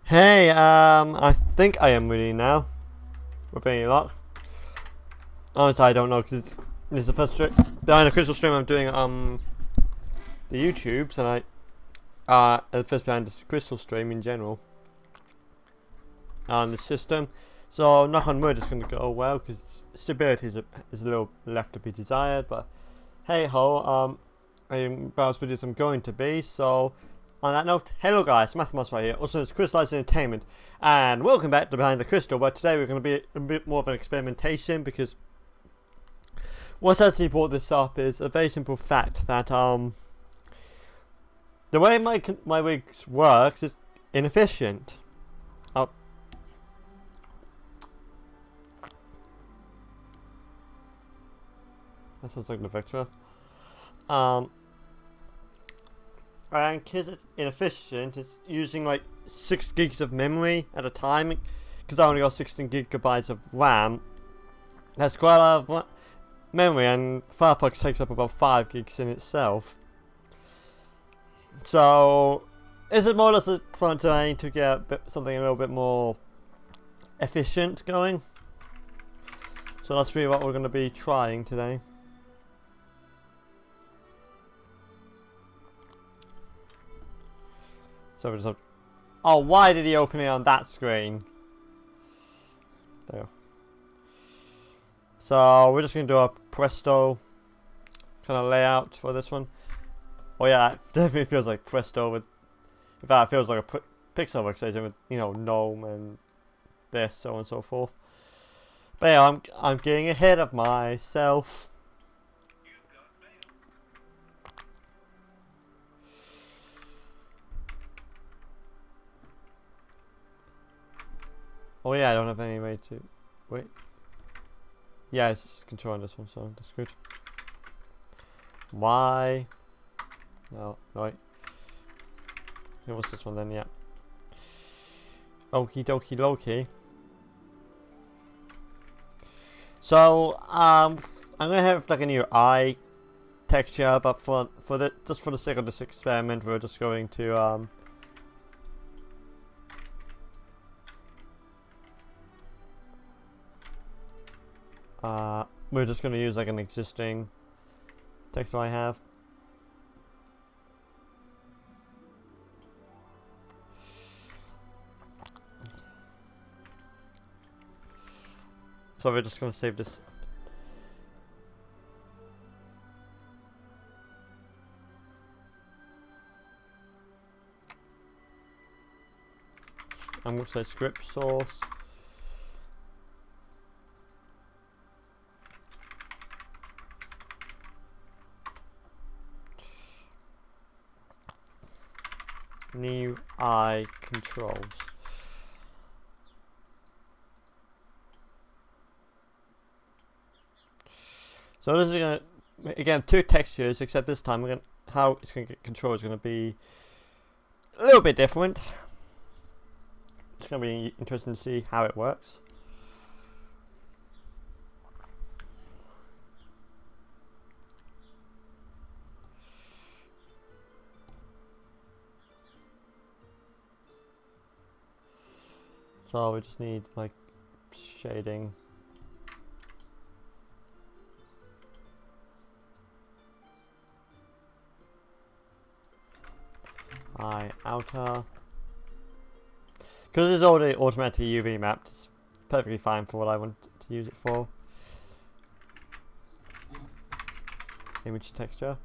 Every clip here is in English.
Hey, I think I am ready now. With any luck. Honestly, I don't know because this is the first behind the crystal stream I'm doing the YouTubes, and the first behind the crystal stream in general on the system. So knock on wood, it's going to go well because stability is a little left to be desired. But hey ho, about as videos I'm going to be. So on that note, hello guys, Mathemos right here, also it's Crystallised Entertainment, and welcome back to Behind the Crystal, where today we're going to be a bit more of an experimentation, because what's actually brought this up is a very simple fact that the way my wigs works is inefficient. Oh. That sounds like the Vectra. And because it's inefficient, it's using like 6 gigs of memory at a time, because I only got 16 gigabytes of RAM. That's quite a lot of memory, and Firefox takes up about 5 gigs in itself. So, is it more or less a fun today to get something a little bit more efficient going? So that's really what we're going to be trying today. So we just have, oh, why did he open it on that screen? There. So we're just going to do a Presto kind of layout for this one. Oh yeah, it definitely feels like Presto with, in fact it feels like a Pixel workstation with, you know, GNOME and this, so on and so forth. But yeah, I'm getting ahead of myself. Oh yeah, I don't have any way to... Wait. Yeah, it's just controlling this one, so that's good. Why? No, right. Okay, what's this one then? Yeah. Okie dokie Loki. So, I'm gonna have like a new eye texture, but just for the sake of this experiment, we're just going to we're just going to use like an existing texture I have. So we're just going to save this. I'm going to say script source. New eye controls. So this is gonna, again, 2 textures, except this time we're gonna, how it's gonna get controlled is gonna be a little bit different. It's gonna be interesting to see how it works. So we just need like shading. Eye outer. Because it's already automatically UV mapped, it's perfectly fine for what I want to use it for. Image texture.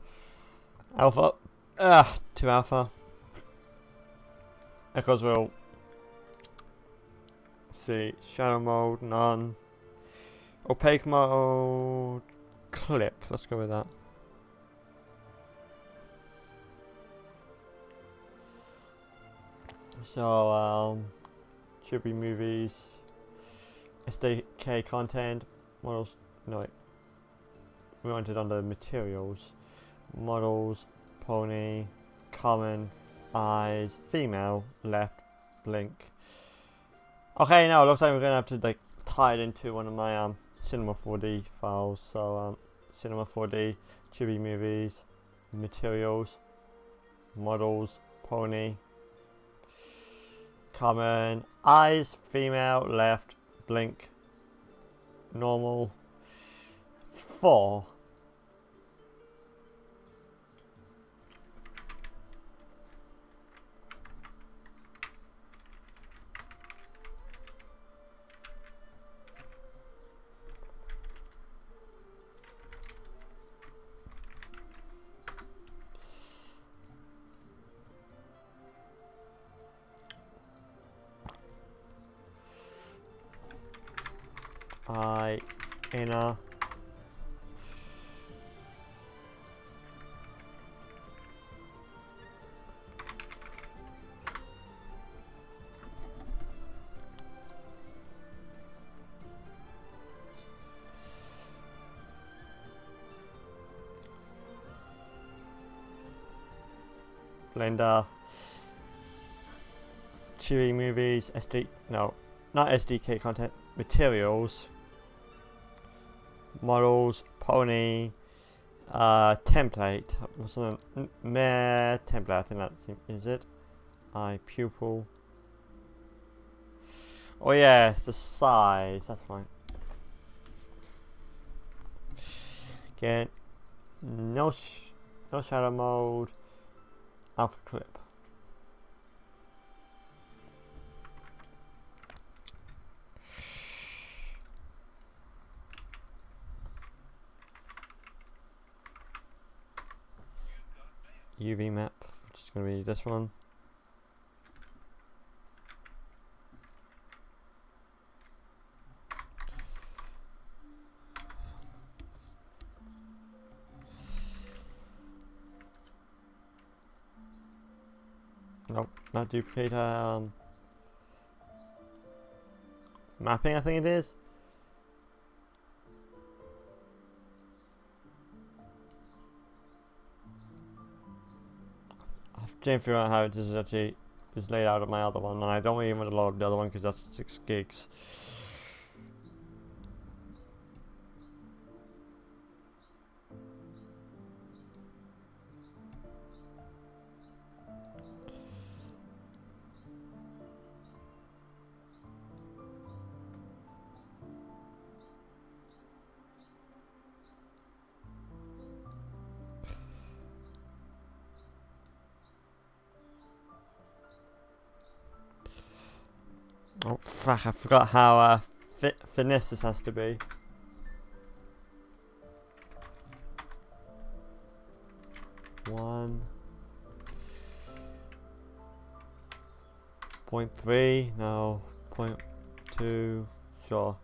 Alpha. To alpha. Echoes will see, shadow mode, none. Opaque mode, clip. Let's go with that. So, chibi movies, SDK content, models. No, wait. We wanted under materials, models, pony, common, eyes, female, left, blink. Okay, now it looks like we're gonna have to like tie it into one of my Cinema 4D files. So Cinema 4D, chibi movies, materials, models, pony, common, eyes, female, left, blink, normal, 4. Eye, inner, Blender, chibi movies, SD, no, not SDK content, materials, models, pony, template, what's the mere template, I think that's, is it? Eye, pupil. Oh yeah, it's the size, that's fine. Again, no shadow mode, alpha clip. UV map, which is going to be this one. Nope, not duplicate, mapping I think it is. I didn't figure out how this is actually laid out on my other one, and I don't even want to load the other one because that's 6 gigs. Oh fuck, I forgot how finesse this has to be. One. 0.3, no. 0.2, sure.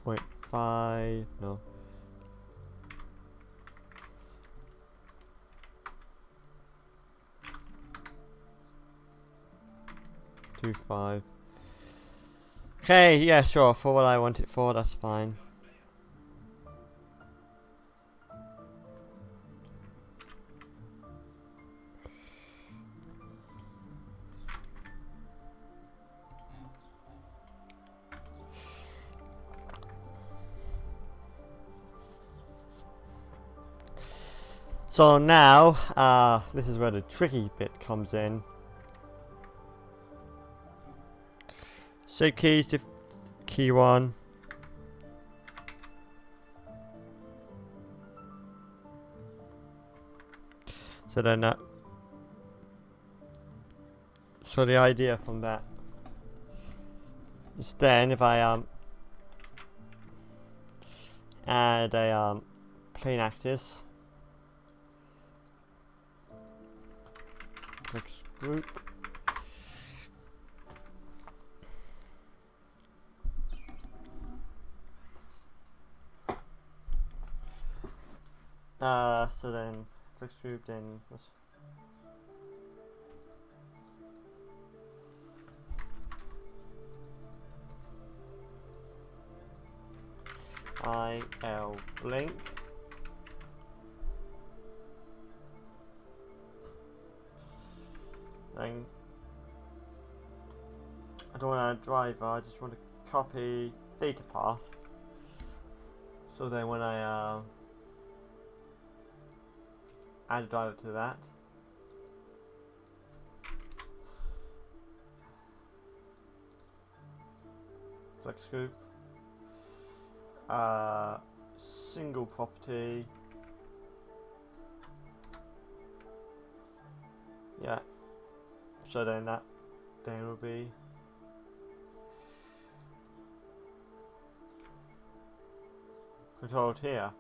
0.5, no. .25. Okay, yeah, sure. For what I want it for, that's fine. So now, this is where the tricky bit comes in. Shape keys to key 1. So then so the idea from that is then if I add a plane axis, next group. So then fixed group, then IL blink. Then I don't want a driver, I just want to copy data path. So then when I add a driver to that, flex group. Single property. Yeah. So then that will be controlled here.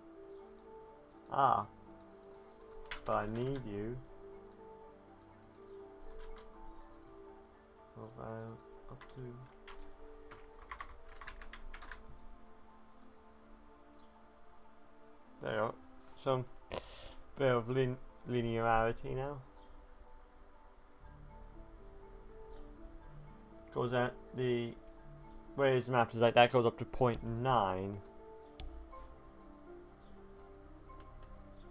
Ah. But I need you. Around up to. There you go. Some bit of linearity now. Goes at the way it's mapped is like that goes up to 0.9,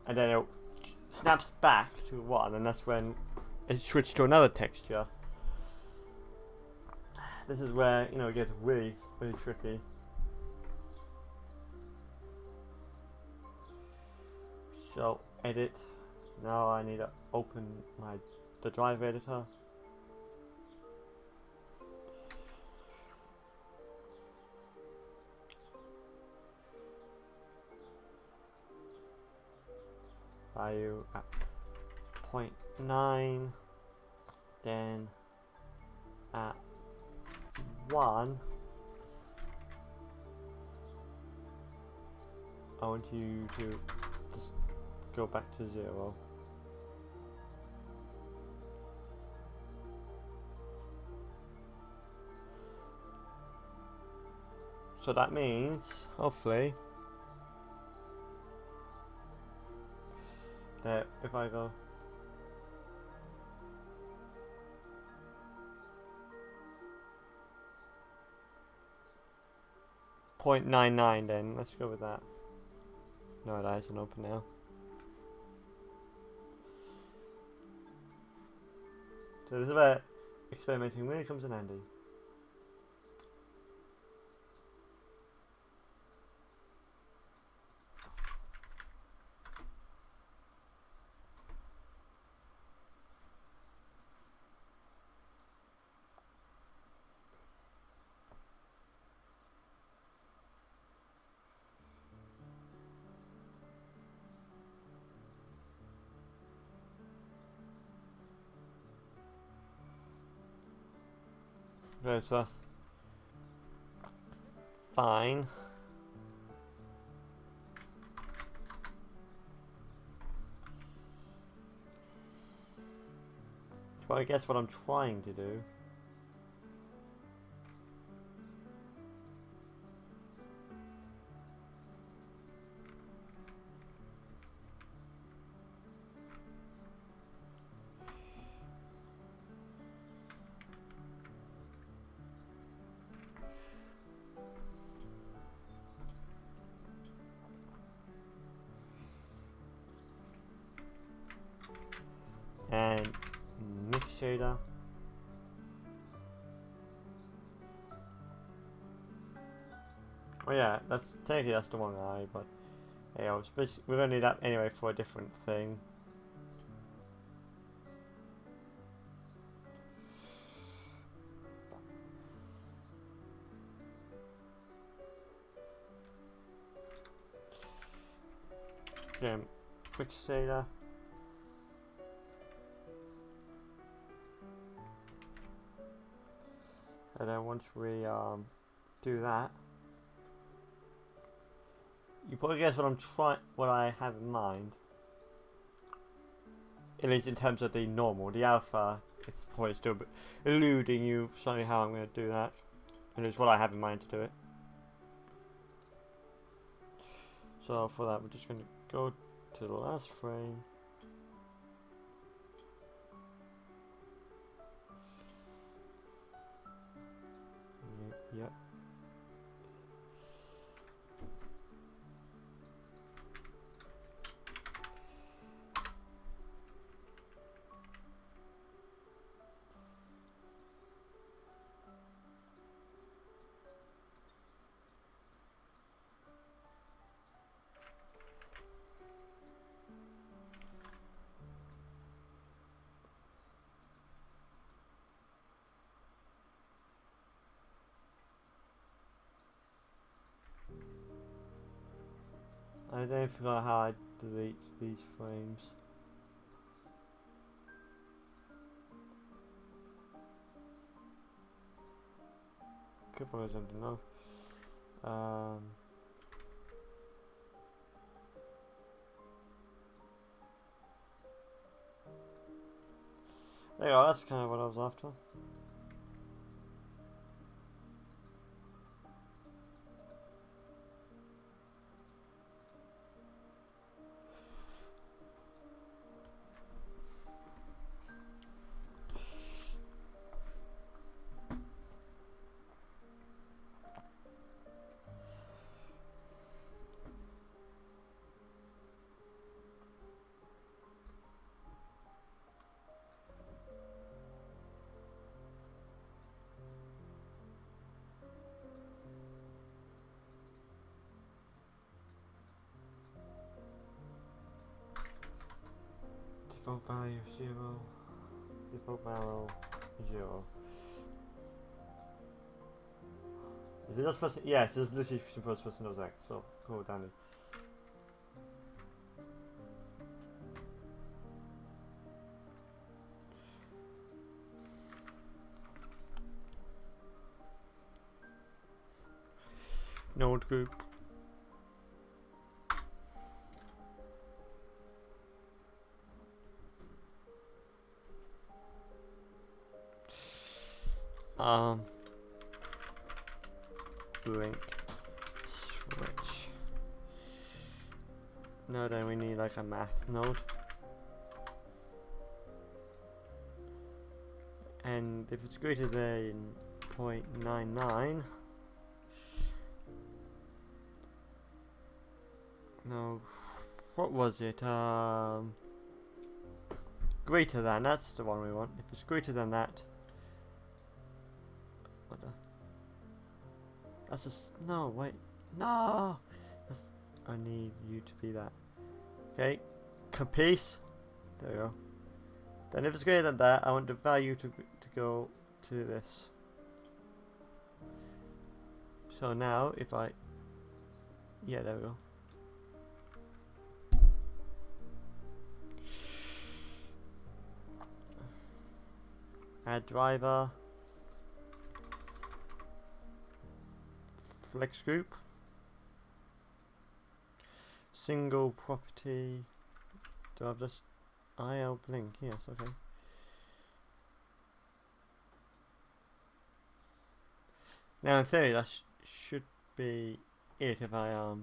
and then it snaps back to 1, and that's when it switched to another texture. This is where, you know, it gets really tricky. So edit. Now I need to open the drive editor. Value at 0.9, then at 1 I want you to just go back to 0. So that means, hopefully, that if I go .99, then let's go with that. No, that isn't open now. So this is where experimenting really comes in handy. Okay, so that's fine. Well, I guess what I'm trying to do . And mix shader. Oh yeah, that's technically that's the one eye, but yeah, we're gonna need that anyway for a different thing. Okay, quick shader. And then once we do that, you probably guess what I have in mind. At least in terms of the normal, the alpha, it's probably still eluding you slightly how I'm going to do that. And it's what I have in mind to do it. So for that, we're just going to go to the last frame. Yep. I don't forget how I delete these frames. Could probably something else. There you go, that's kind of what I was after. Default value 0. Default value 0. Is it just supposed to? Yes, it's literally supposed to know that. So go down it. Node group. Link switch. No, then we need like a math node. And if it's greater than 0.99, no, what was it? Greater than, that's the one we want. If it's greater than that, what the? That's just, no, wait, no! That's, I need you to be that. Okay, capiche? There we go. Then if it's greater than that, I want the value to go to this. So now, if I, yeah, there we go. Add driver. Flex group. Single property. Do I have this? IL blink, yes, okay. Now in theory that should be it if I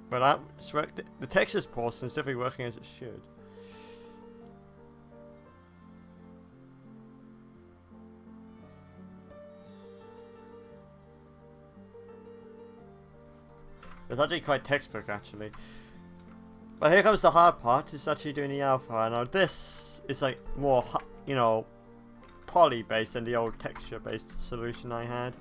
but the Texas portion is definitely working as it should. It's actually quite textbook actually. But here comes the hard part, it's actually doing the alpha. Now this is like more, you know, poly based than the old texture based solution I had.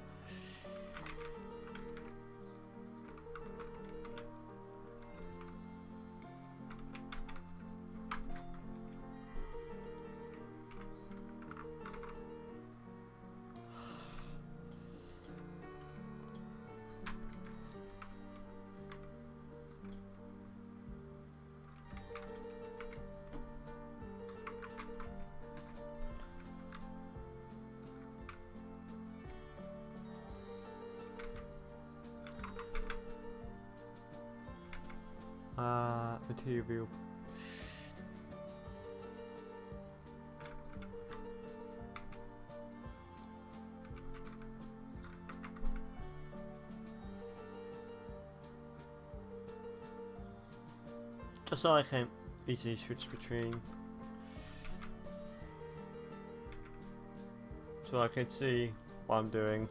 Material view. Just so I can easily switch between, so I can see what I'm doing.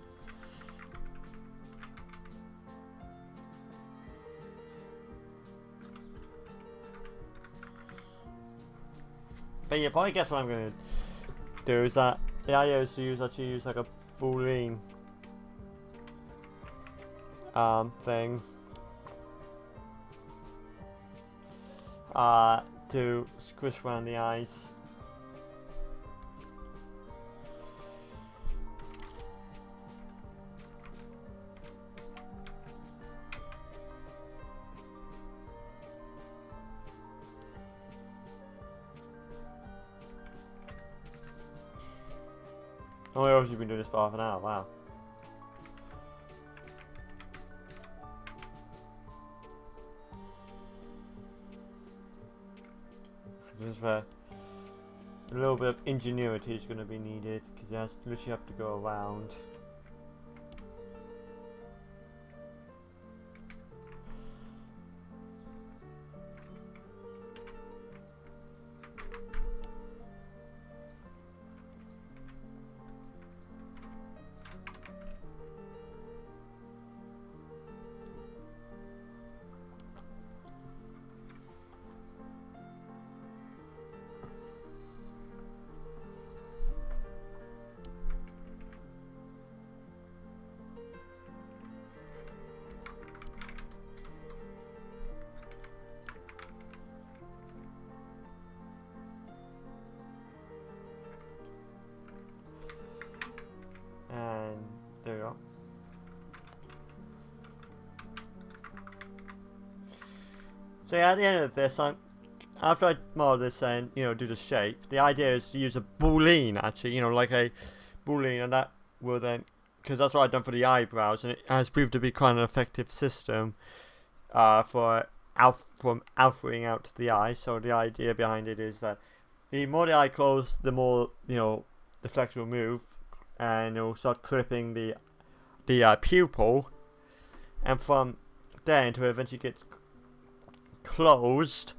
But yeah, but I guess what I'm going to do is that the idea is to actually use like a boolean thing to squish around the eyes. Oh, we've obviously been doing this for half an hour, wow. Just a little bit of ingenuity is going to be needed, because you literally have to go around. And there we go. So yeah, at the end of this, after I model this and do the shape, the idea is to use a boolean actually, like a boolean, and that will then, because that's what I've done for the eyebrows, and it has proved to be quite an effective system from alphaing out the eye. So the idea behind it is that the more the eye closed, the more the flex will move, and it will start clipping the pupil, and from there until it eventually gets closed.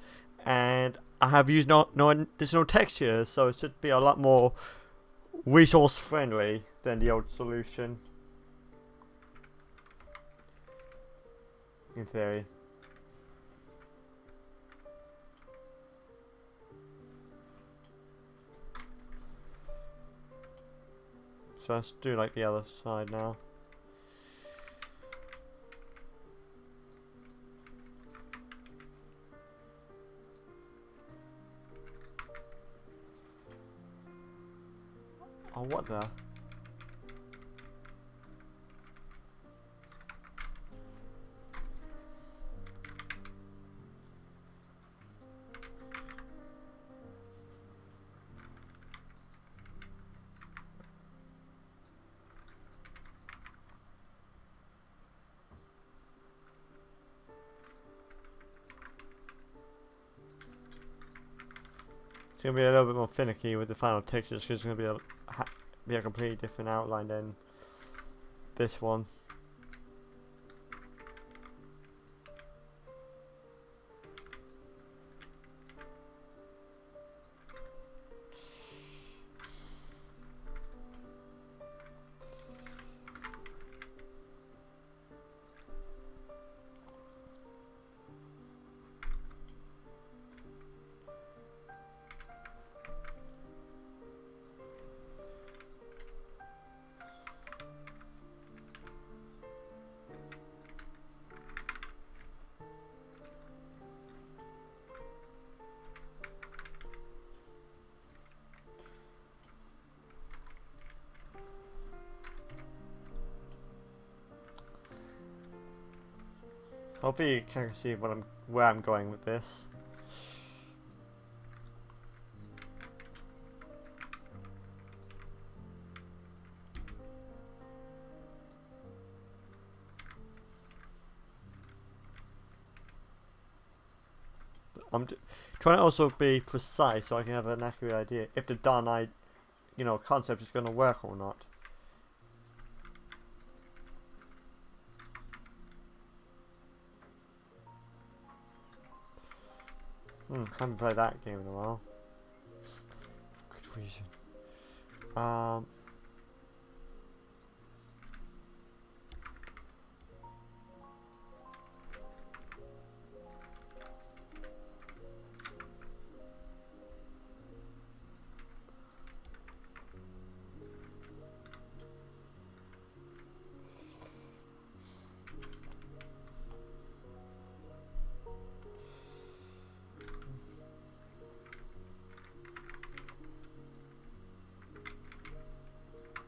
And I have used no additional textures, so it should be a lot more resource friendly than the old solution, in theory. So let's do like the other side now. Oh, what the? It's going to be a little bit more finicky with the final textures, because it's going to be a completely different outline than this one. Hopefully you can see where I'm going with this. I'm trying to also be precise so I can have an accurate idea if the done concept is going to work or not. Haven't played that game in a while. Good reason.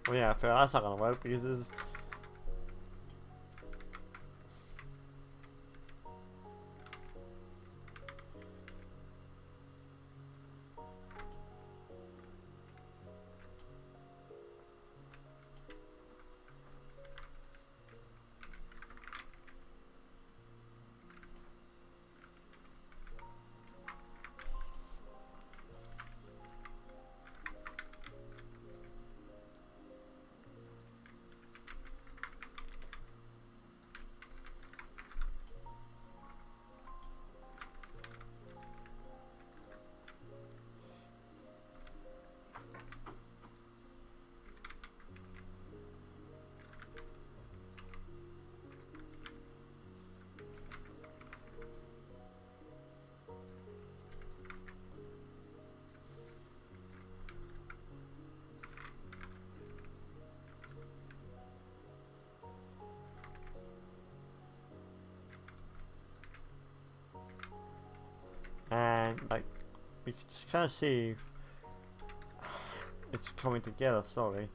Well, yeah, fair. That's not gonna work because this. And like we can just kind of see it's coming together slowly.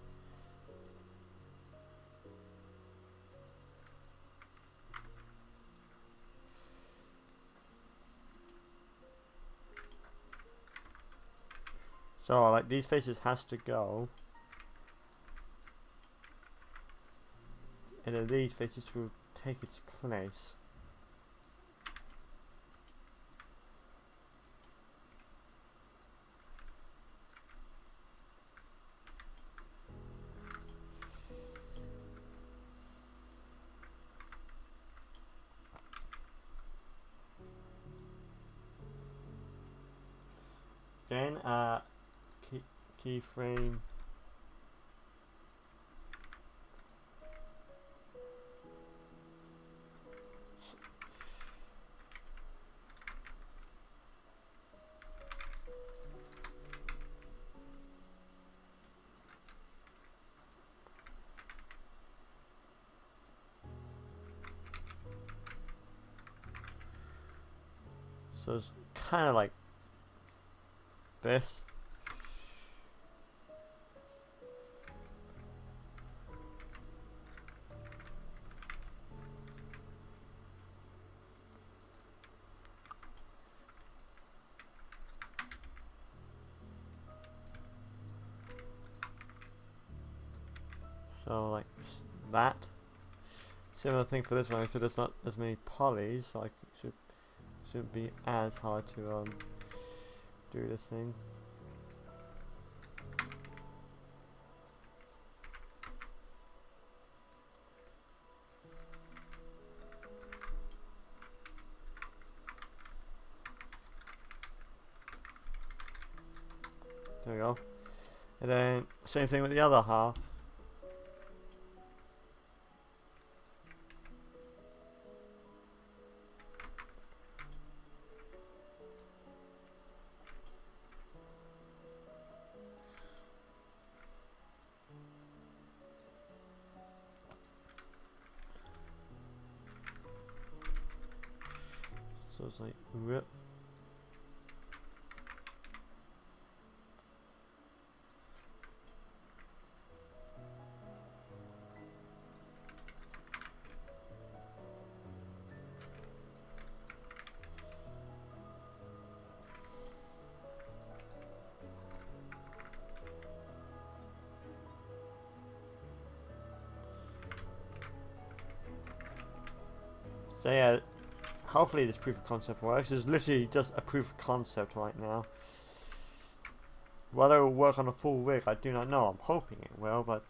So like these faces has to go, and then these faces will take its place. Then keyframe. So it's kind of like this. So like that. Similar thing for this one, so there's not as many polys, so it shouldn't be as hard to do this thing. There we go. And then same thing with the other half. So it's like whip. So yeah, hopefully this proof of concept works. It's literally just a proof of concept right now. Whether it will work on a full rig, I do not know. I'm hoping it will, but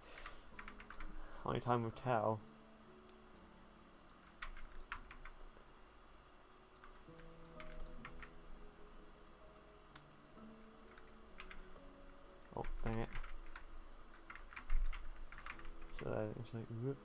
only time will tell. Oh, dang it. So it's like, whoop.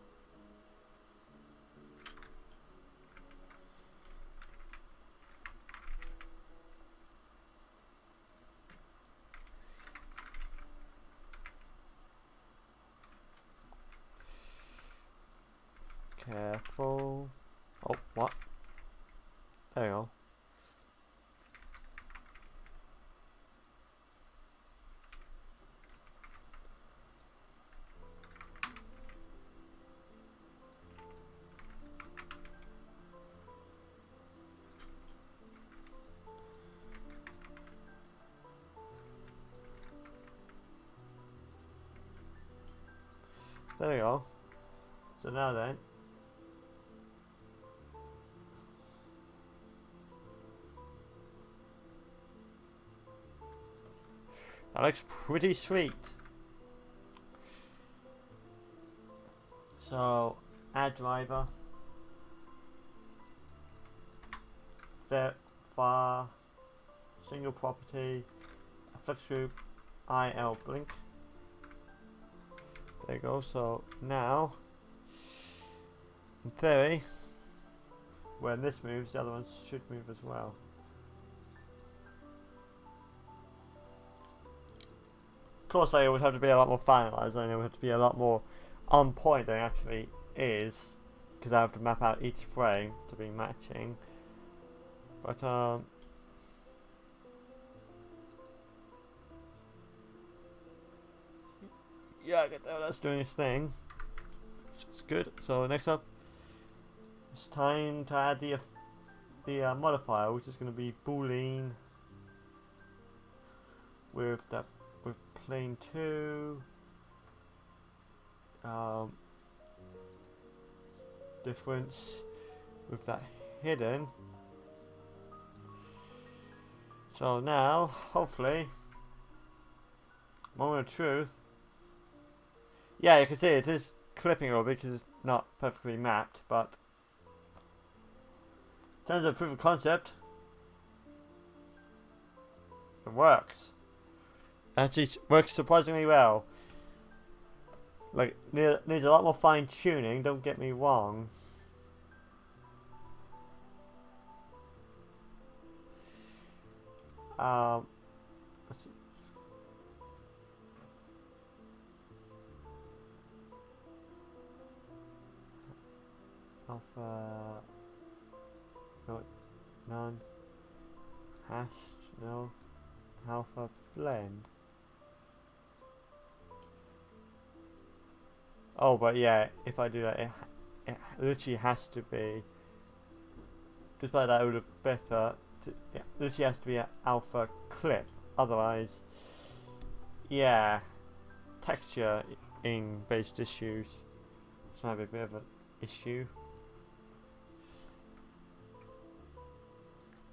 Careful. Oh, what? There you go. There we go. So now then. That looks pretty sweet. So, add driver. Var. Single property. Flex group. IL blink. There you go. So now, in theory, when this moves, the other ones should move as well. Of course, it would have to be a lot more finalized, and it would have to be a lot more on point than it actually is, because I have to map out each frame to be matching. But yeah, I get that. That's doing its thing. It's good. So next up, it's time to add the modifier, which is going to be boolean with plane 2. Difference with that hidden. So now, hopefully, moment of truth. Yeah, you can see it is clipping a little bit because it's not perfectly mapped, but in terms of proof of concept, it works. Actually, works surprisingly well. Like, needs a lot more fine tuning, don't get me wrong. Let's see. Alpha, no, none. Hash, no. Alpha blend. Oh, but yeah, if I do that, it literally has to be. Just by that, it would have better. Yeah, literally has to be an alpha clip. Otherwise, yeah, texture in based issues. This might be a bit of an issue.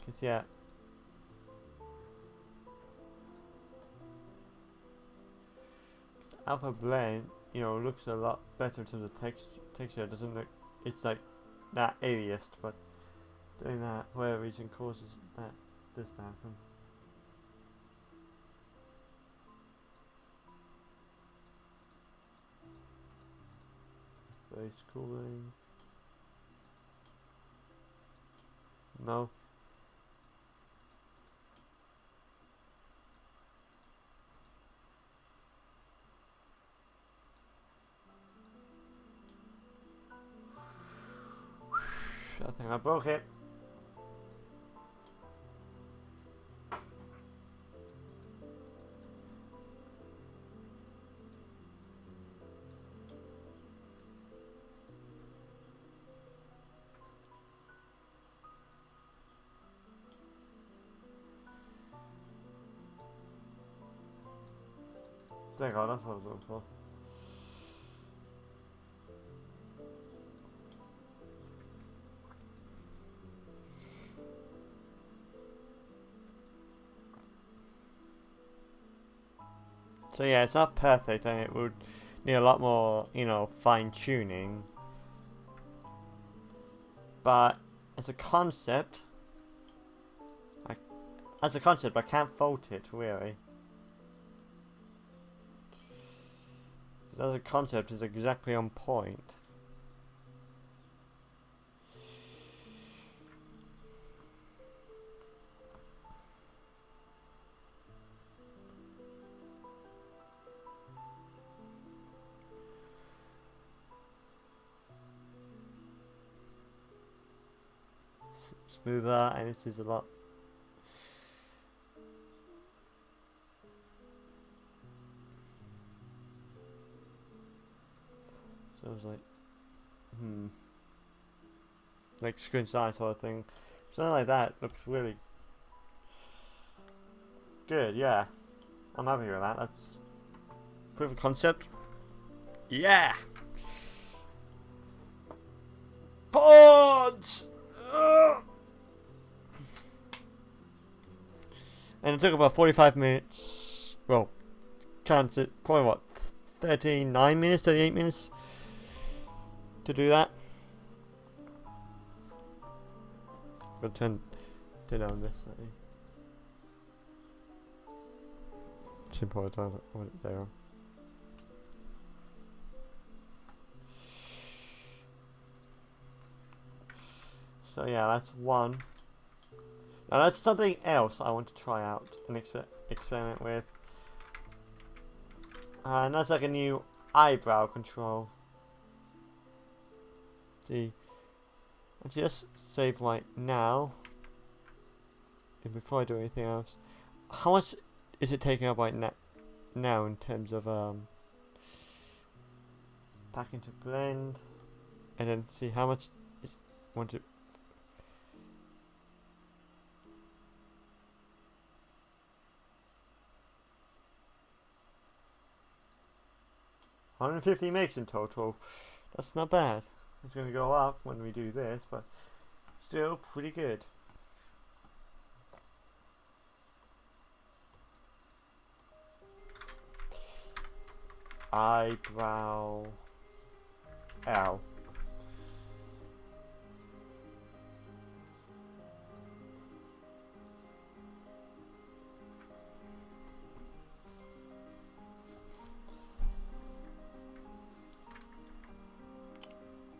Cause yeah. Alpha blend, you know, looks a lot better in terms of texture. It doesn't look, it's like that aliased, but doing that for whatever reason causes this to happen. Base cooling. No. I think I broke it. There you go, that's what I was looking for. So yeah, it's not perfect and it would need a lot more, you know, fine tuning. But as a concept, I can't fault it really. As a concept, it's exactly on point. Smoother, and it is a lot. So it was like, like screen size sort of thing. Something like that looks really good. Yeah, I'm happy with that. That's proof of concept. Yeah. Punch! And it took about 45 minutes. Well, counts it probably what, 39 minutes, 38 minutes to do that. I'll turn on this. Simple as what they are. So yeah, that's one. Now that's something else I want to try out and experiment with. And that's like a new eyebrow control. See, I just save right now. And before I do anything else, how much is it taking up right now in terms of back into blend, and then see how much is want to. 150 megs in total. That's not bad. It's going to go up when we do this, but still pretty good. Eyebrow L.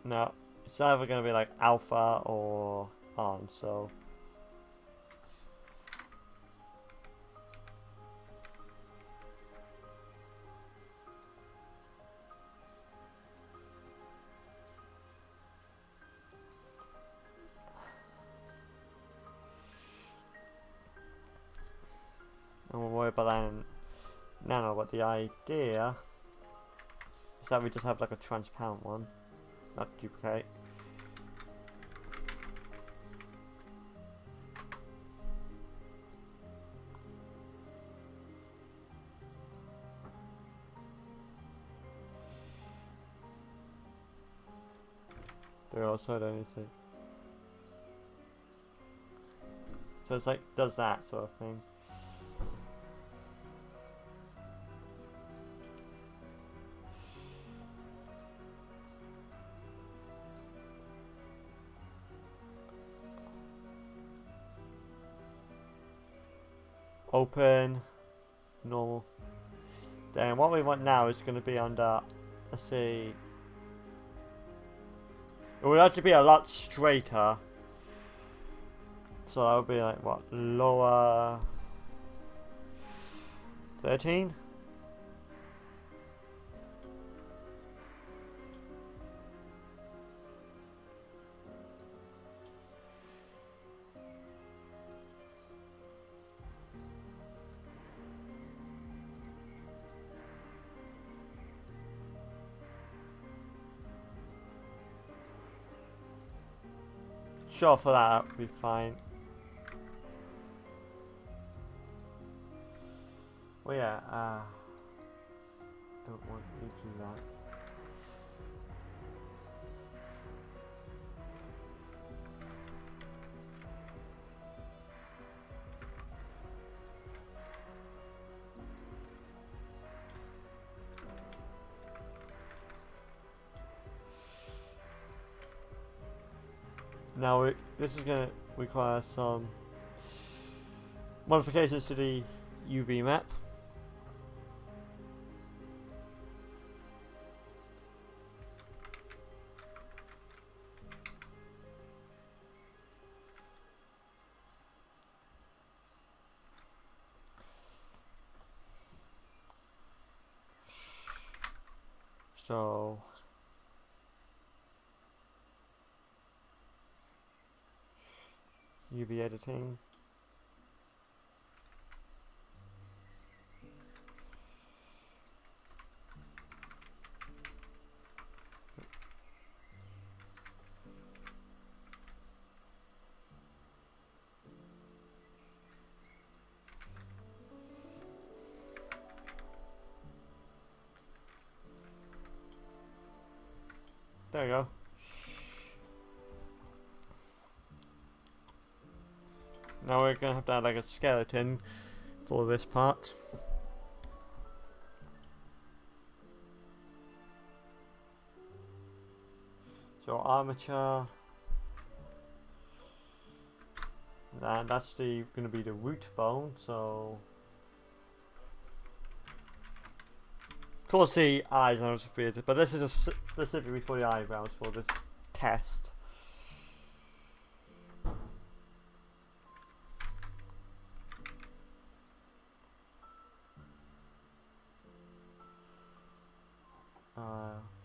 Now, it's either going to be like alpha or on, so. And we'll worry about that in nano, but the idea is that we just have like a transparent one, not duplicate. There also anything. So it's like does that sort of thing. Open, normal. Then what we want now is going to be under, let's see, it would have to be a lot straighter. So that would be like what, lower 13? Sure, for that would be fine. Well, yeah, don't want to do that. Now, this is going to require some modifications to the UV map. So UV editing. There you go. Now we're gonna have to add like a skeleton for this part. So armature. That's gonna be the root bone. So of course the eyes are superior, but this is specifically for the eyebrows for this test.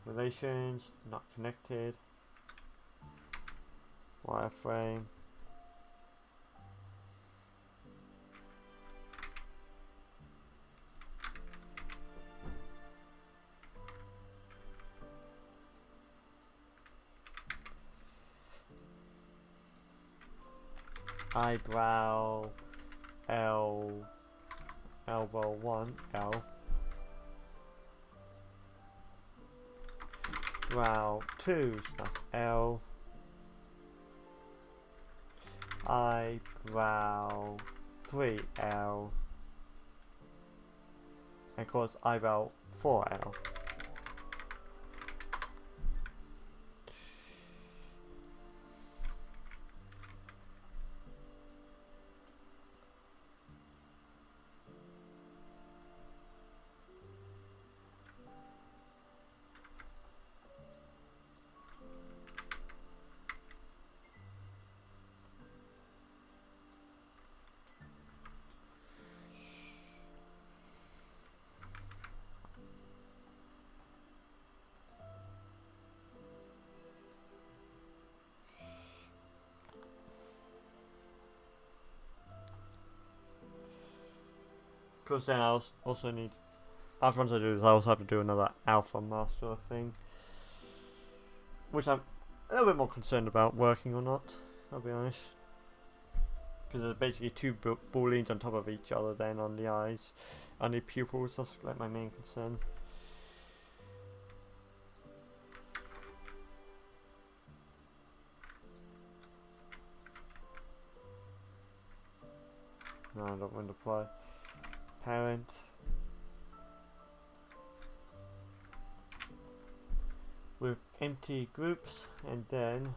Relations, not connected. Wireframe. Eyebrow L, elbow 1 L, brow 2, so that's L, eyebrow 3 L, and of course eyebrow 4 L. Because then I also need, after once I do this, I also have to do another alpha master thing, which I'm a little bit more concerned about working or not, I'll be honest. Because there's basically two booleans on top of each other then on the eyes, on the pupils. That's like my main concern. No, I don't want to apply. Parent. With empty groups, and then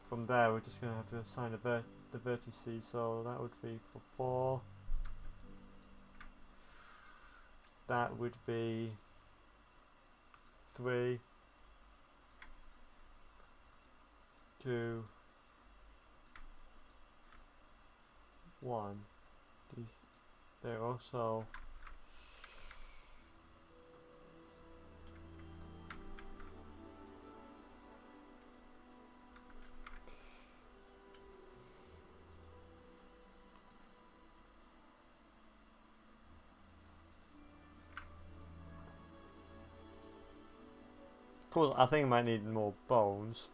from there we're just going to have to assign the vertices, so that would be for 4, that would be 3, 2, 1. They're also cool. I think I might need more bones.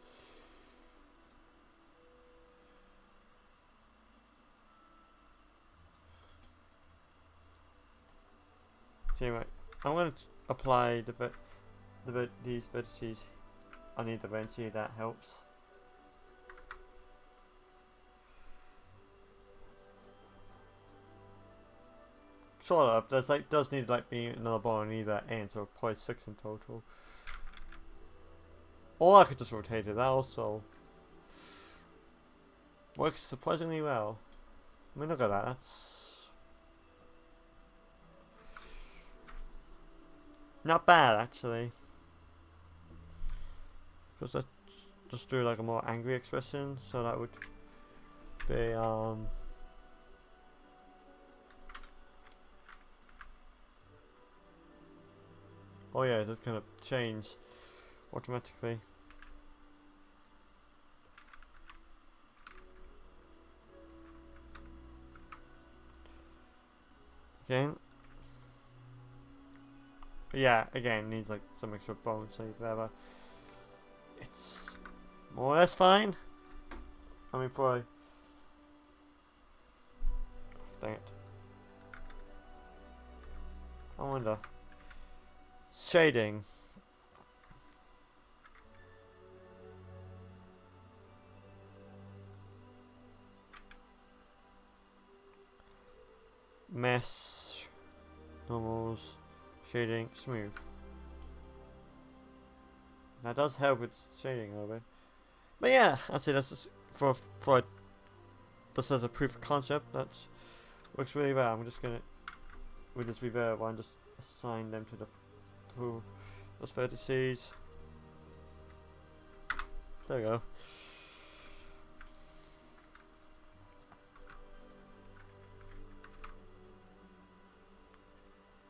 So anyway, I'm going to apply these vertices on either end, see if that helps. Sort of. There's like does need like be another bone on either end, so probably 6 in total. Or I could just rotate it. That also works surprisingly well. I mean, look at that. That's not bad actually. Because let's just do like a more angry expression. So that would be oh yeah, that's gonna change automatically. Again. Yeah, again, needs like some extra bones, so whatever. It's more or less fine. I mean, for dang it. I wonder. Shading. mesh, normals, shading, smooth. That does help with shading a little bit. But yeah, I'd say that's just for this as a proof of concept. That works really well. I'm just gonna, with this reverb one, just assign them to those vertices. There we go.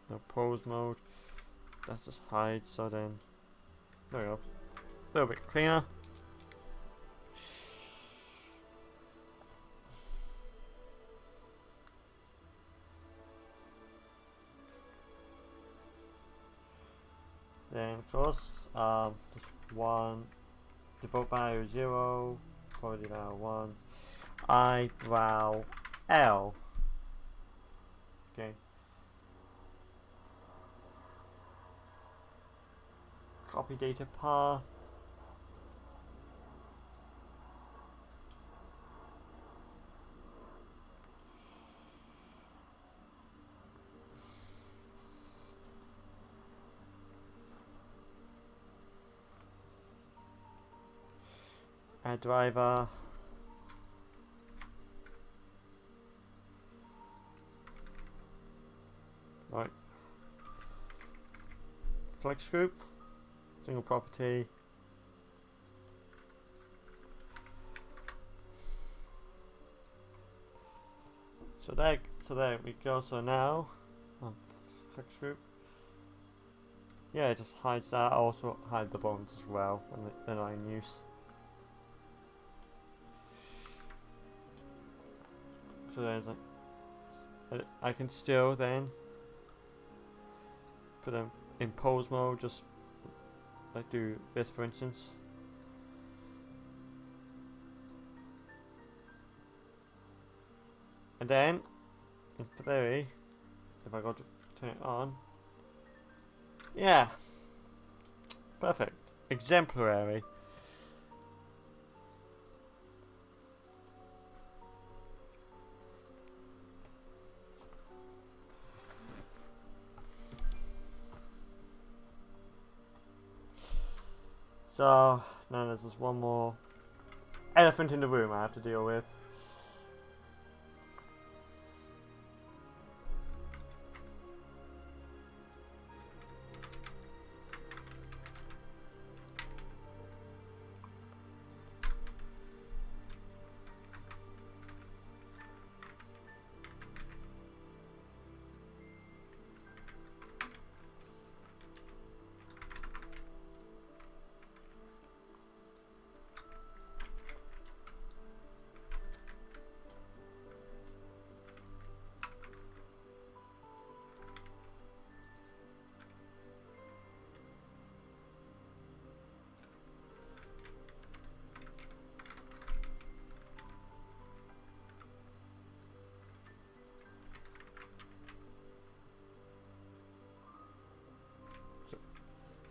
No pose mode. That's just hide. So then, there we go. A little bit cleaner. Then of course, just one default value 0, quality value 1, eyebrow L. Okay. Copy data path. Add driver. Right. Flex group. Single property. So there we go. So now, flex group. Yeah, it just hides that. Also hide the bones as well when they're not in use. So there's like, I can still then put them in pose mode, just like do this for instance. And then, in theory, if I go to turn it on, yeah, perfect, exemplary. So now there's just one more elephant in the room I have to deal with.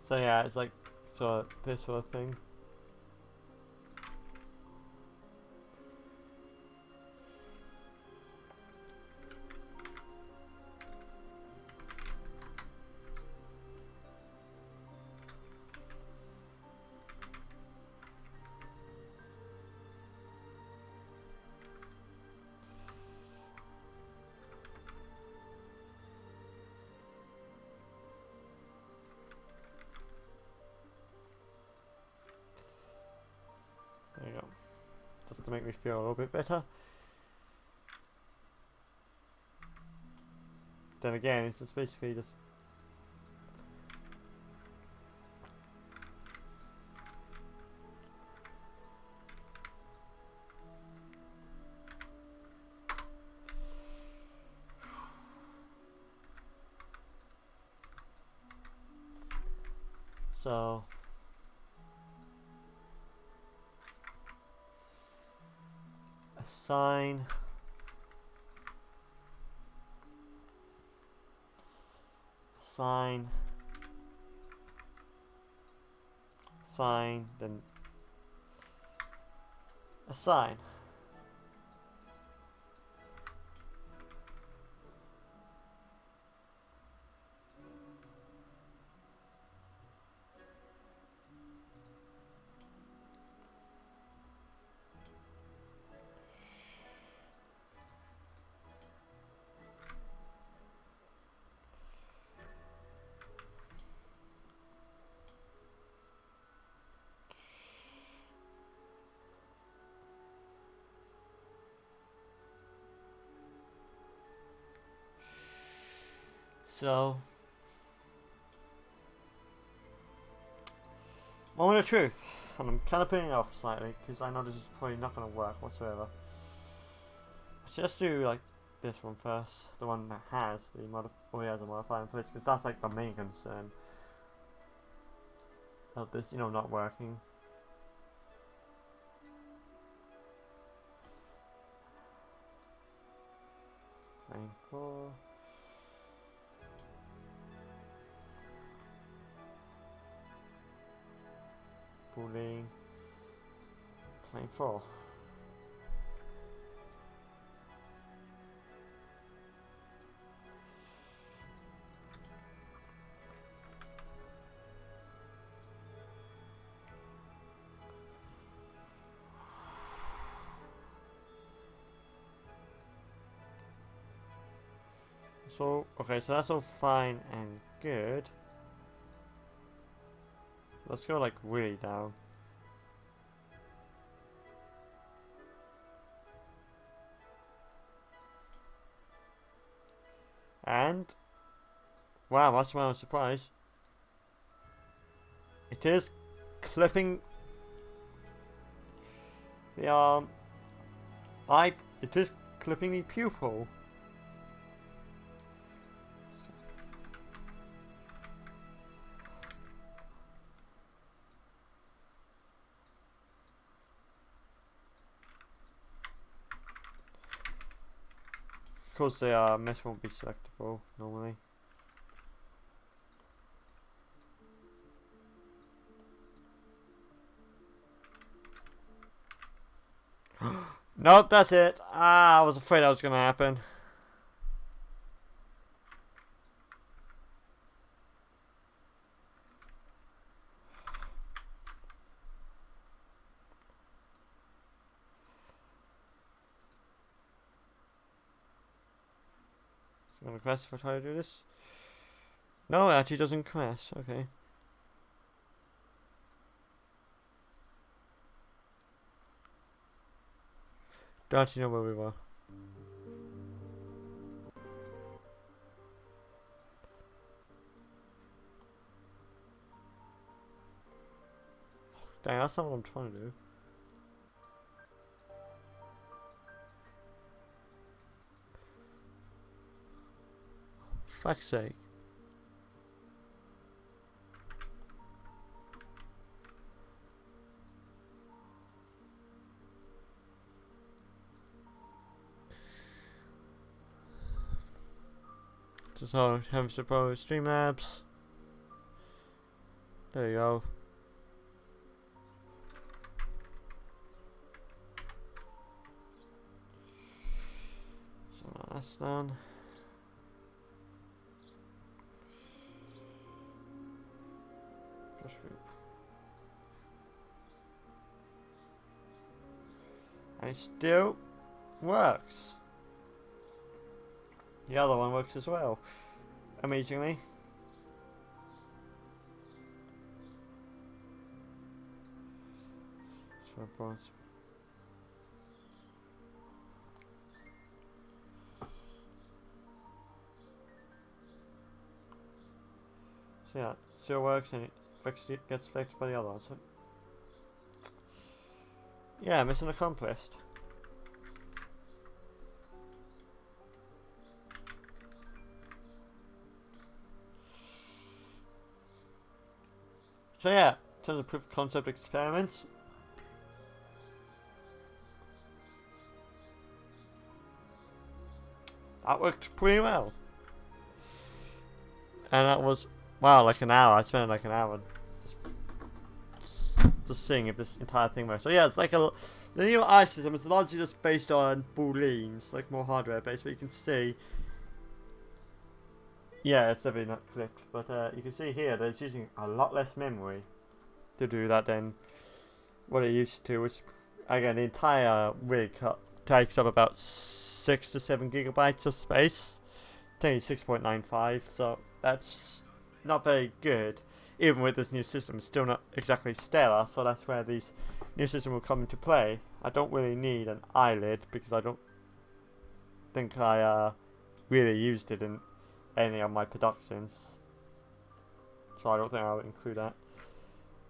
So yeah, it's like this sort of thing. There you go. Just to make me feel a little bit better. Then again, it's just basically just so assign then assign. So, moment of truth, and I'm kind of putting it off slightly because I know this is probably not going to work whatsoever. So let's do like this one first, the one that has the has a modifier in place, because that's like the main concern of this, you know, not working. Plane 4. Boolean. Plane 4. So, okay, so that's all fine and good. Let's go like really down. And, wow, that's why I was surprised. It is clipping the it is clipping the pupil. Of course, the mesh won't be selectable normally. Nope, that's it. Ah, I was afraid that was going to happen. It's going to crash if I try to do this. No, it actually doesn't crash. Okay. Don't actually know where we were. Dang, that's not what I'm trying to do. Fuck's sake. So, have suppose Streamlabs. There you go. So that's done. Just group. And it still works. The other one works as well, amazingly. So yeah, it still works and it gets affected by the other one. So yeah, mission accomplished. So yeah, in terms of proof of concept experiments, that worked pretty well. And that was, wow, like an hour. I spent like an hour just seeing if this entire thing works. So yeah, it's like the new eye system is largely just based on booleans, like more hardware based, but you can see, yeah, it's definitely not clipped, but you can see here that it's using a lot less memory to do that than what it used to, which again, the entire rig takes up about 6 to 7 gigabytes of space. Only 6.95, so that's not very good. Even with this new system, it's still not exactly stellar, so that's where these new system will come into play. I don't really need an eyelid because I don't think I really used it in any of my productions, so I don't think I'll include that.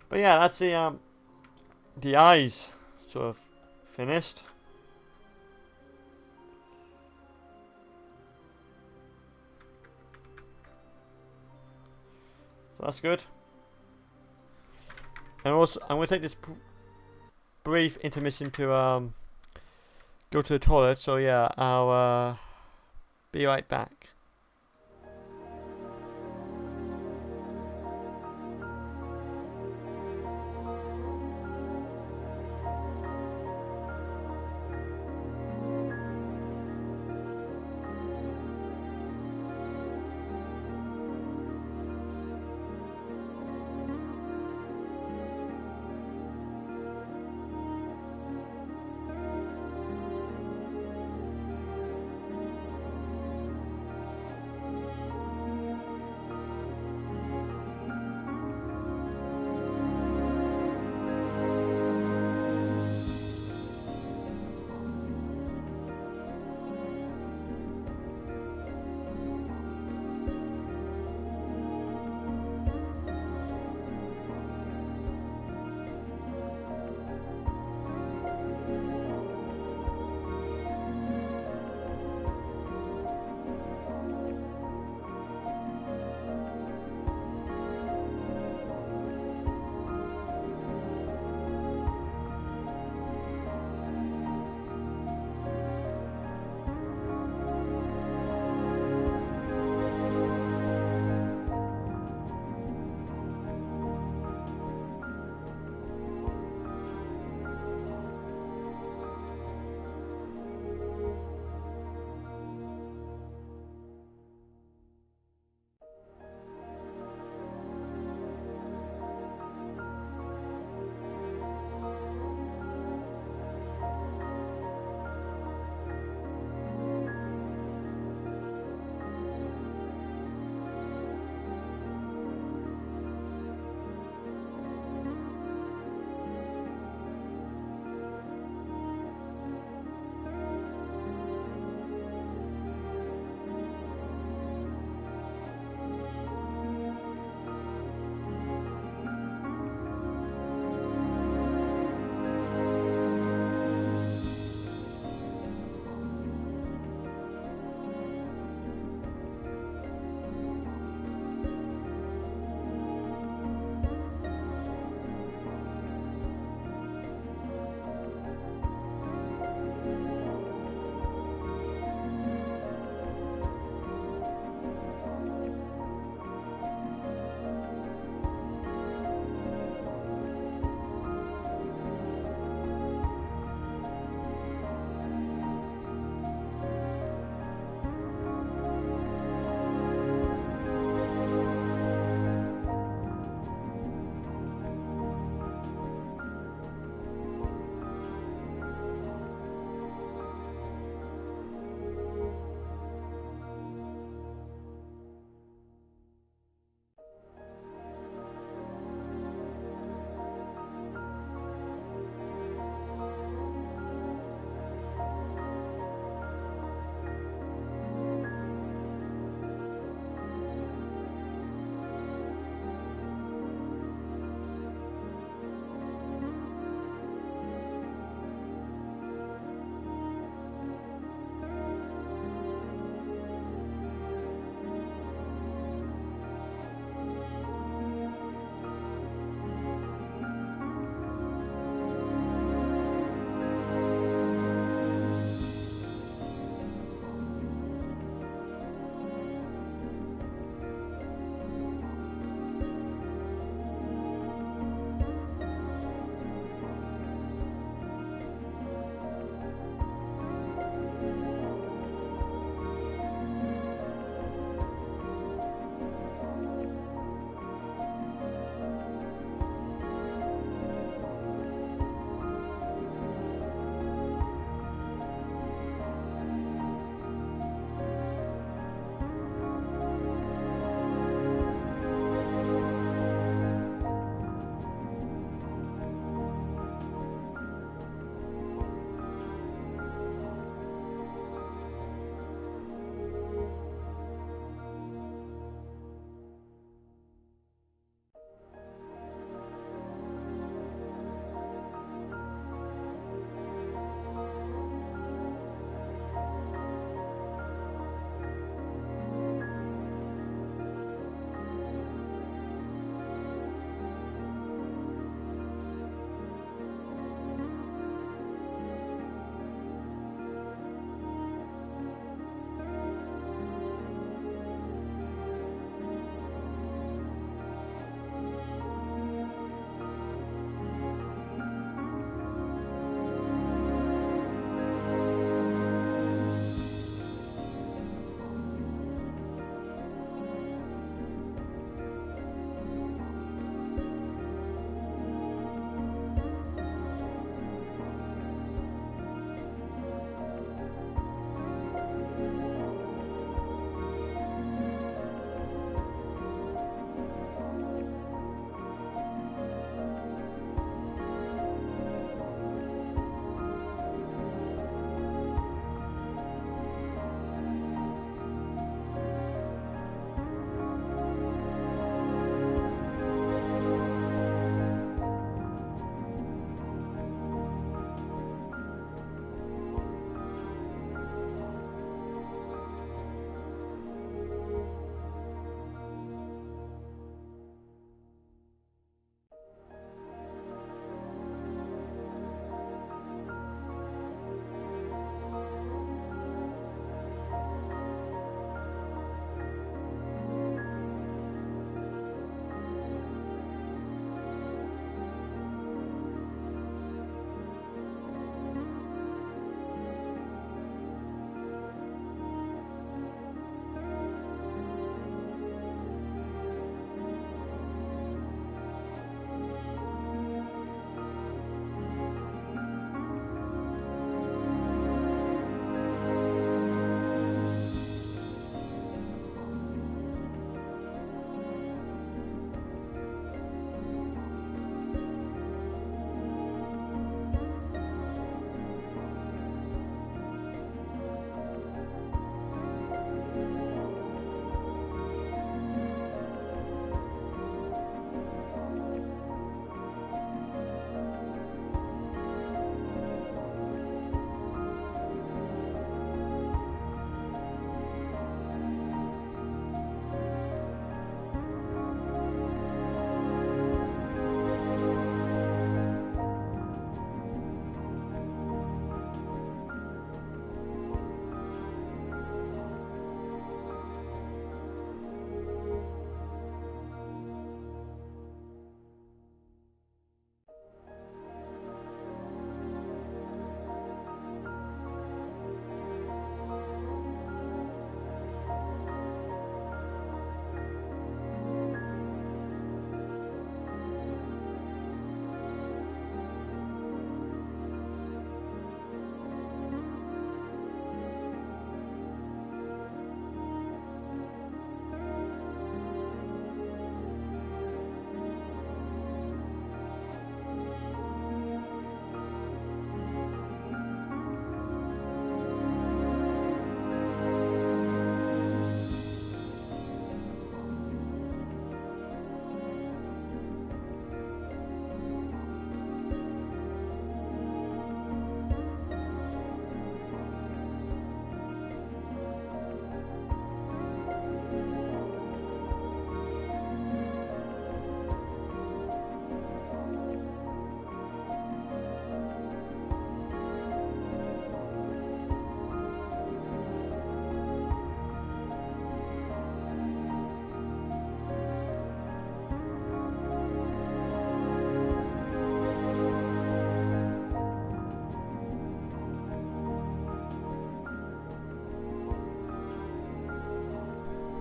But yeah, that's the eyes sort of finished. So that's good. And also, I'm going to take this brief intermission to go to the toilet. So yeah, I'll be right back.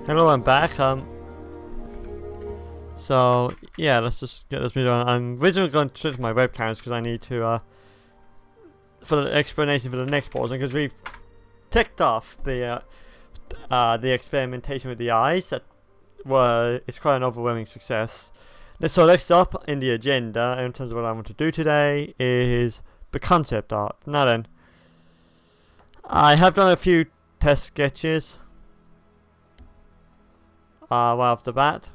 Hello, I'm back. So yeah, let's just get this video on. I'm originally going to switch my webcams because I need to for the explanation for the next portion, because we've ticked off the experimentation with the eyes. It's quite an overwhelming success. So next up in the agenda, in terms of what I want to do today, is the concept art. Now then, I have done a few test sketches right off the bat.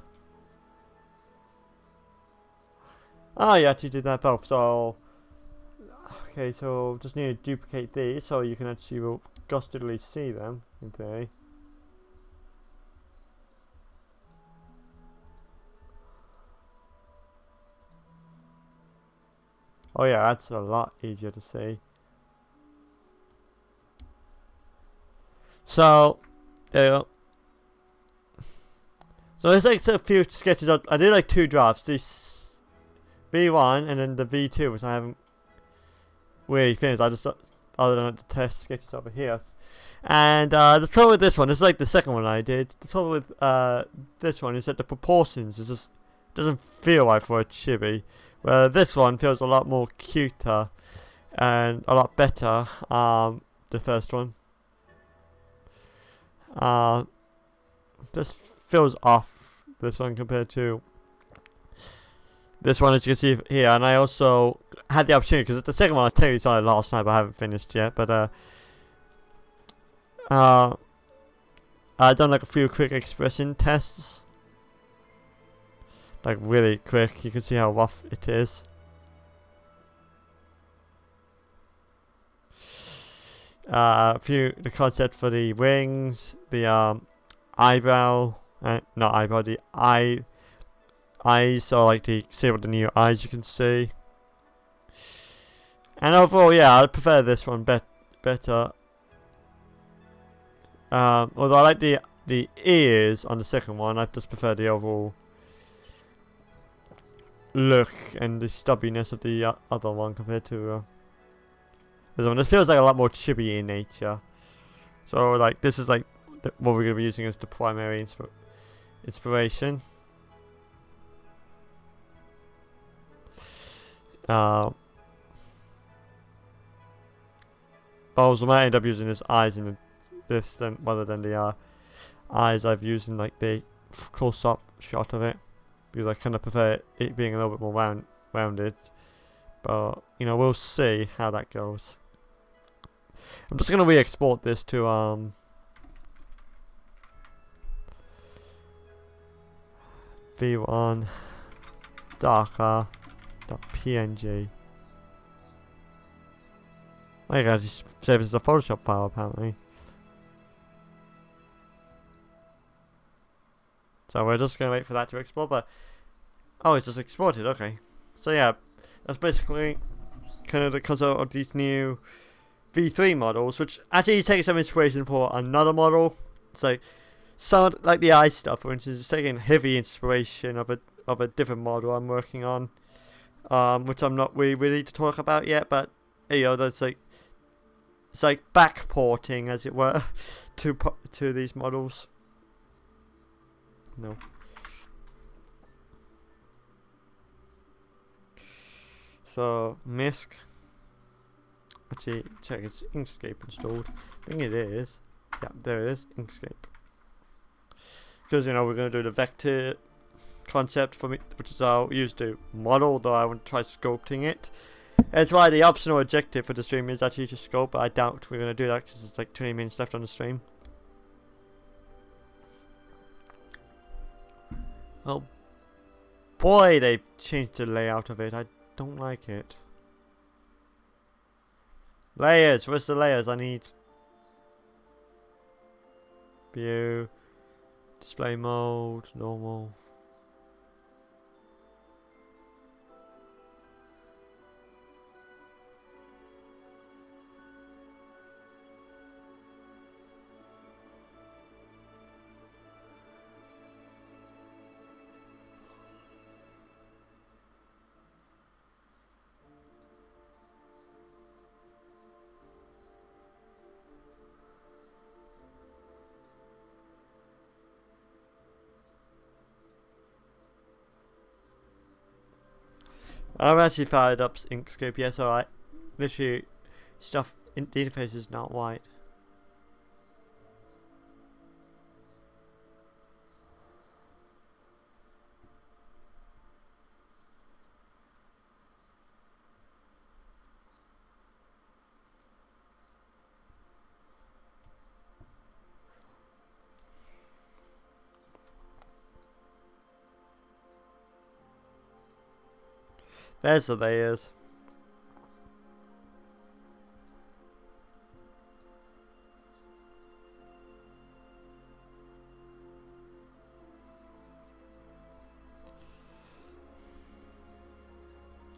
Oh, you actually did that both. So okay, so just need to duplicate these so you can actually gustedly see them. Okay. Oh yeah, that's a lot easier to see. So there you go. So there's like a few sketches. I did like 2 drafts. This V1 and then the V2, which I haven't really finished. I just other than the test sketches over here. And the trouble with this one, this is like the second one I did. The trouble with this one is that the proportions is just doesn't feel right for a chibi. Where this one feels a lot more cuter and a lot better. The first one. This feels off, this one, compared to this one, as you can see here. And I also had the opportunity, because the second one I technically started last night, but I haven't finished yet. But I've done like a few quick expression tests, like really quick. You can see how rough it is. The concept for the wings, the eyebrow, not eyebrow, the eyes, so like the see what the new eyes you can see. And overall, yeah, I prefer this one better. Although I like the ears on the second one, I just prefer the overall look and the stubbiness of the other one compared to this one. This feels like a lot more chibi in nature. So like this is like what we're going to be using as the primary inspiration. Also, I might end up using his eyes in this rather than the eyes I've used in like the close-up shot of it, because I kind of prefer it being a little bit more rounded. But you know, we'll see how that goes. I'm just gonna re-export this to v1 darker.png. I gotta just save it as a Photoshop file apparently. So we're just gonna wait for that to export, but oh, it's just exported. Okay, so yeah, that's basically kind of the concept of these new V3 models, which actually takes some inspiration for another model. It's like some like the eye stuff, for instance, is taking heavy inspiration of a different model I'm working on, which I'm not really ready to talk about yet. But you know, that's like it's like backporting, as it were, to these models. No. So Misk. Actually, check it's Inkscape installed. I think it is. Yeah, there it is, Inkscape. Because you know we're going to do the vector concept for me, which is I'll use to model, though I want to try sculpting it. That's why the optional objective for the stream is actually to sculpt, but I doubt we're going to do that because it's like 20 minutes left on the stream. Oh boy, they changed the layout of it. I don't like it. Layers, where's the layers? I need view, display mode, normal. I've actually fired up Inkscape. Yes, alright. Literally, stuff in the interface is not white. There's the layers.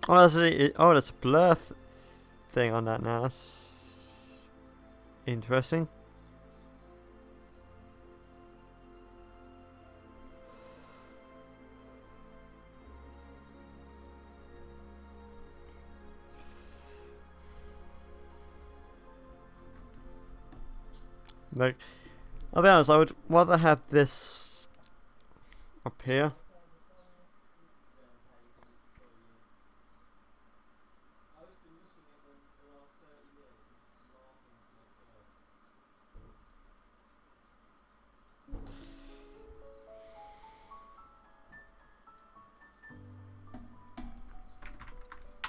Oh, that's a blur thing on that now. That's interesting. Like, I'll be honest, I would rather have this up here.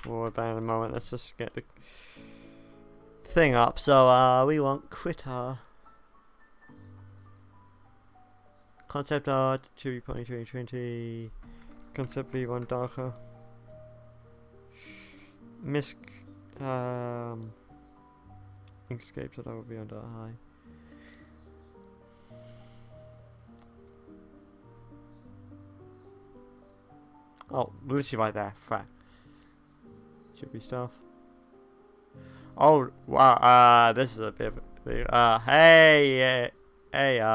We'll about in a moment. Let's just get the thing up. So we want critter. Concept art, chibi pony 2020. Concept V1 darker. Misk Inkscape, so that would be under high. Oh, literally right there. Fat. Chibi stuff. Oh wow, this is a bit of a hey, yeah.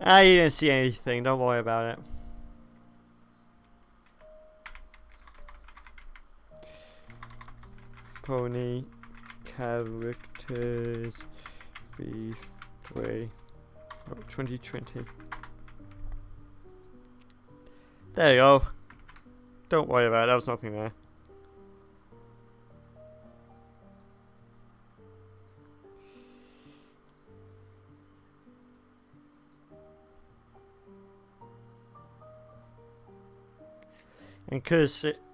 You didn't see anything, don't worry about it. Pony characters V3 2020. There you go. Don't worry about it, there was nothing there. And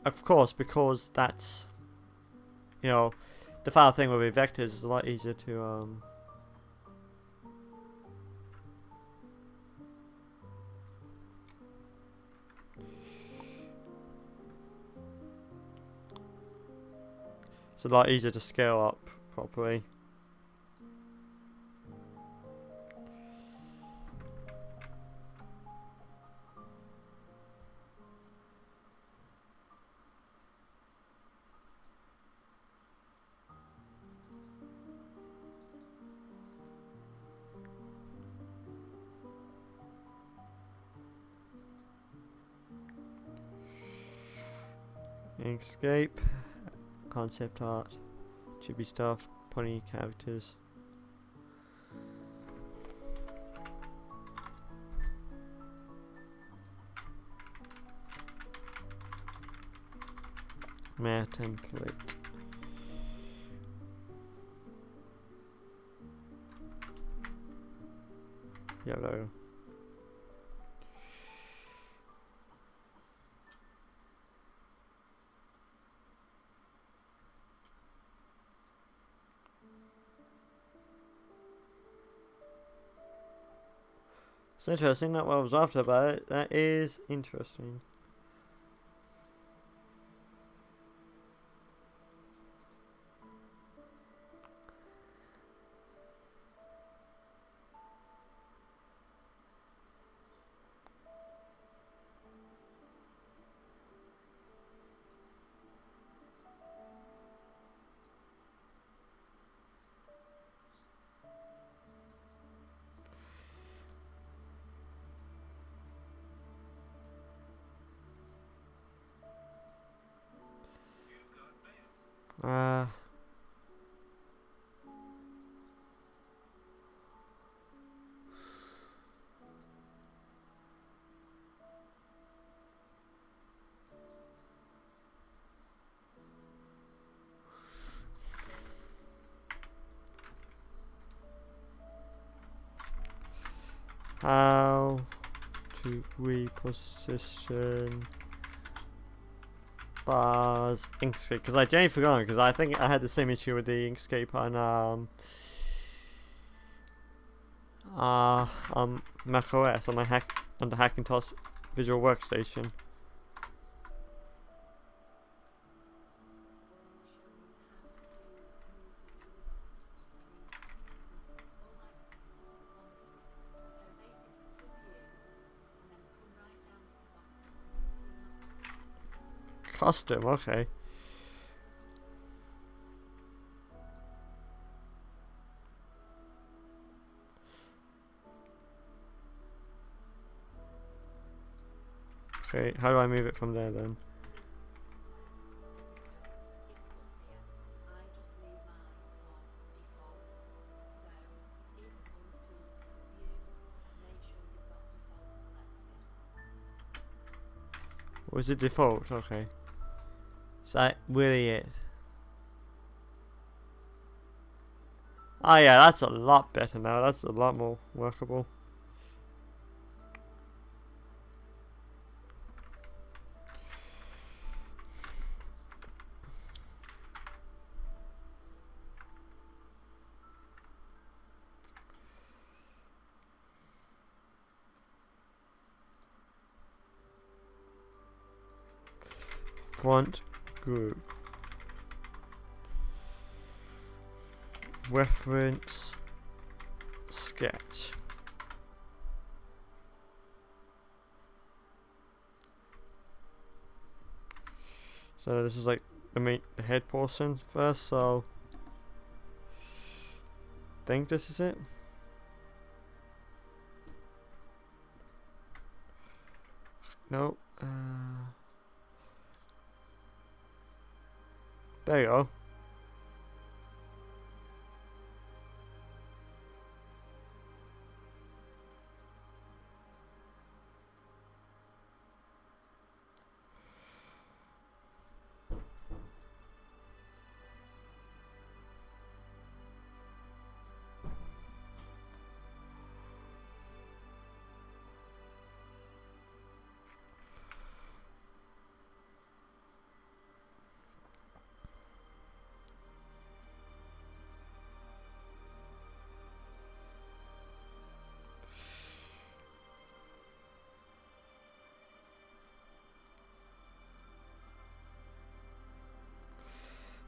of course, because that's, you know, the final thing with vectors is a lot easier to it's a lot easier to scale up properly. Inkscape, concept art, chibi stuff, pony characters. Mare template. Yellow. It's interesting, not what I was after about it. That is interesting. How to reposition bars Inkscape, because I genuinely forgot, because I think I had the same issue with the Inkscape on Mac OS on my on the Hackintosh Visual Workstation. Custom, okay. Okay, how do I move it from there then? Was it default? Okay. So that really is. Oh yeah, that's a lot better now. That's a lot more workable. Front group. Reference sketch. So this is like the head portion first, so I think this is it. No. There you go.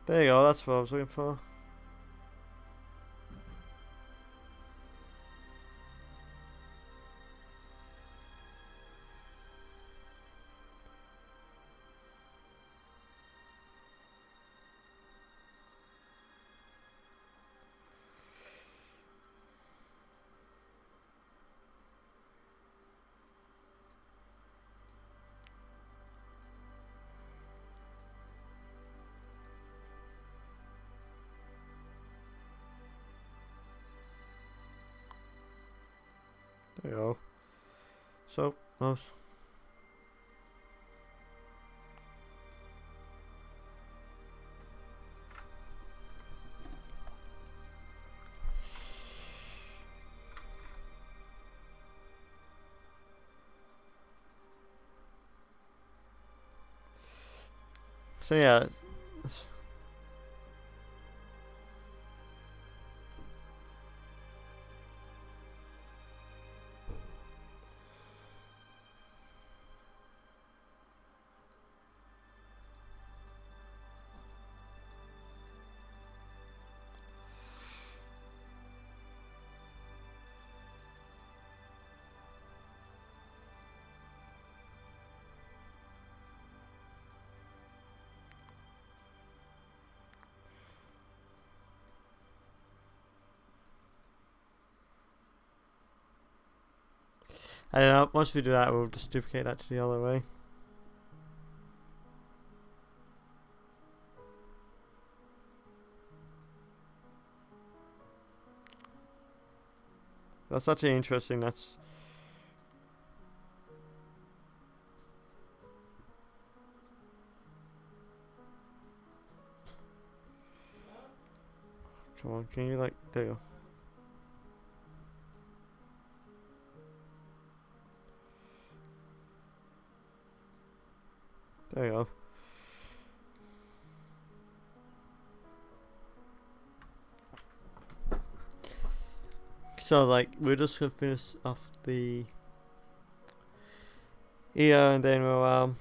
There you go, that's what I was looking for. There you go. So, nice. So yeah. I don't know, once we do that, we'll just duplicate that to the other way. That's actually interesting, that's... Come on, can you like... There you go. There you go. So like we're just gonna finish off the ear and then we'll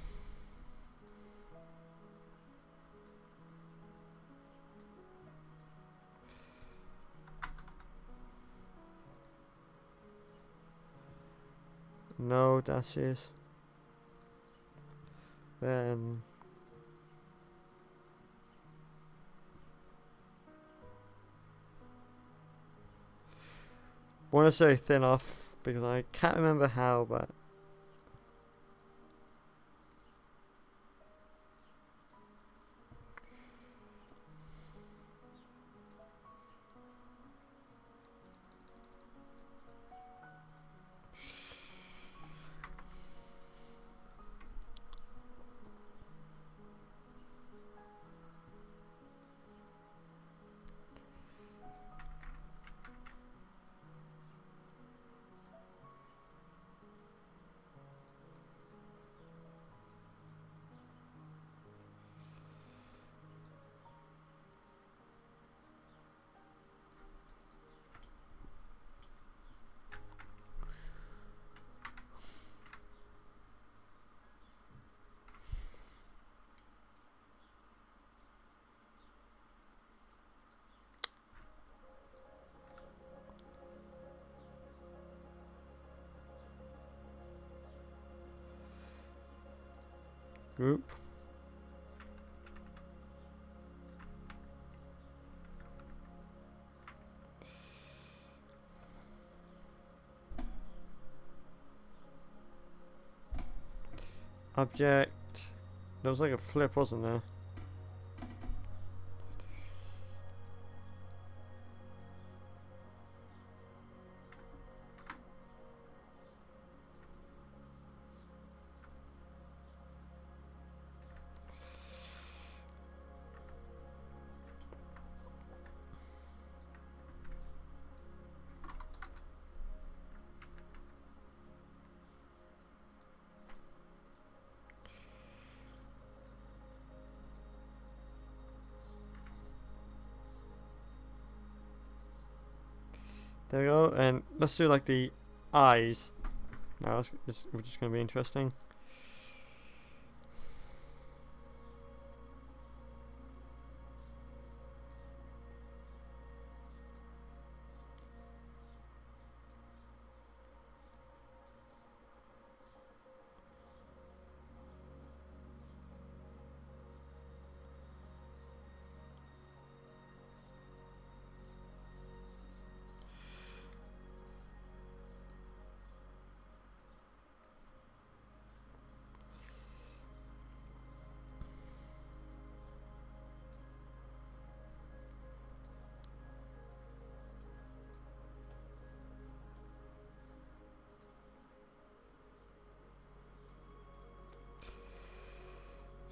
no dashes. Then I want to say thin off because I can't remember how, but group. Object. There was like a flip, wasn't there? There we go, and let's do like the eyes. Now which is going to be interesting.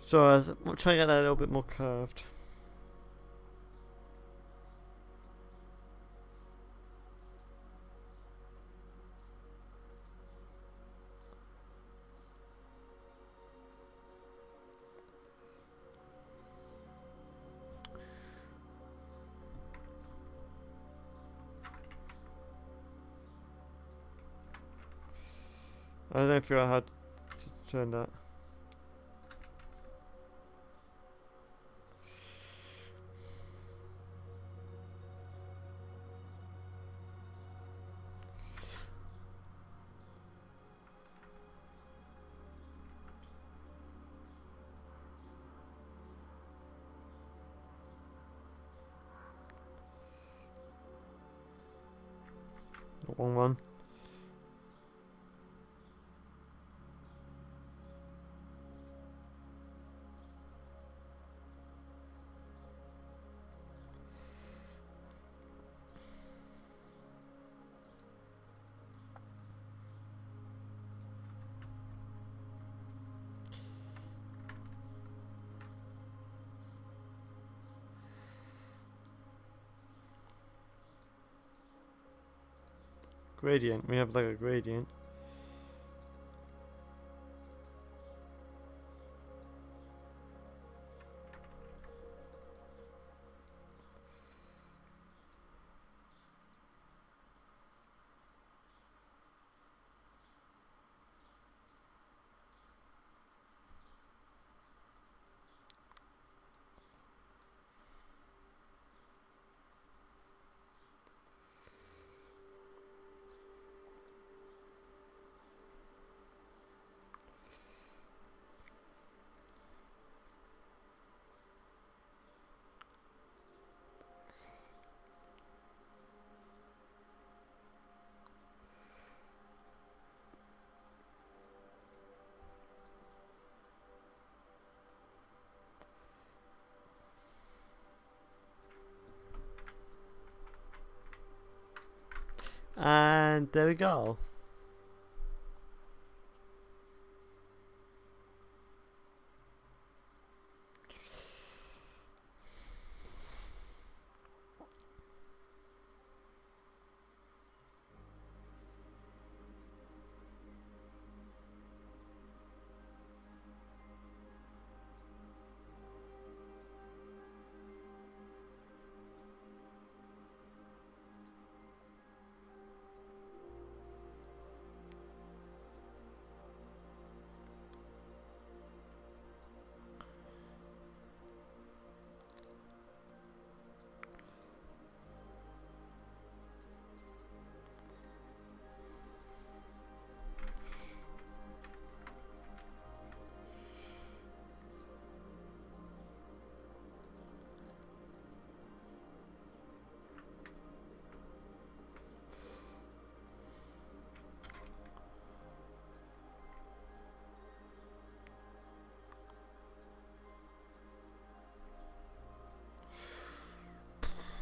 So I'm trying to get that a little bit more curved. I don't figure out how to turn that. The wrong one. Gradient. We have like a gradient. And there we go.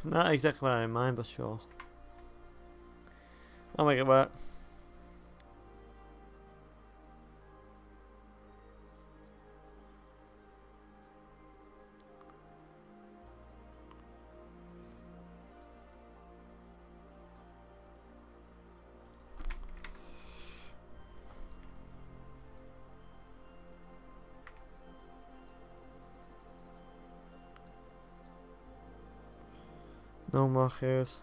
Not exactly what I had in mind, but sure. I'll make it work. No more hairs.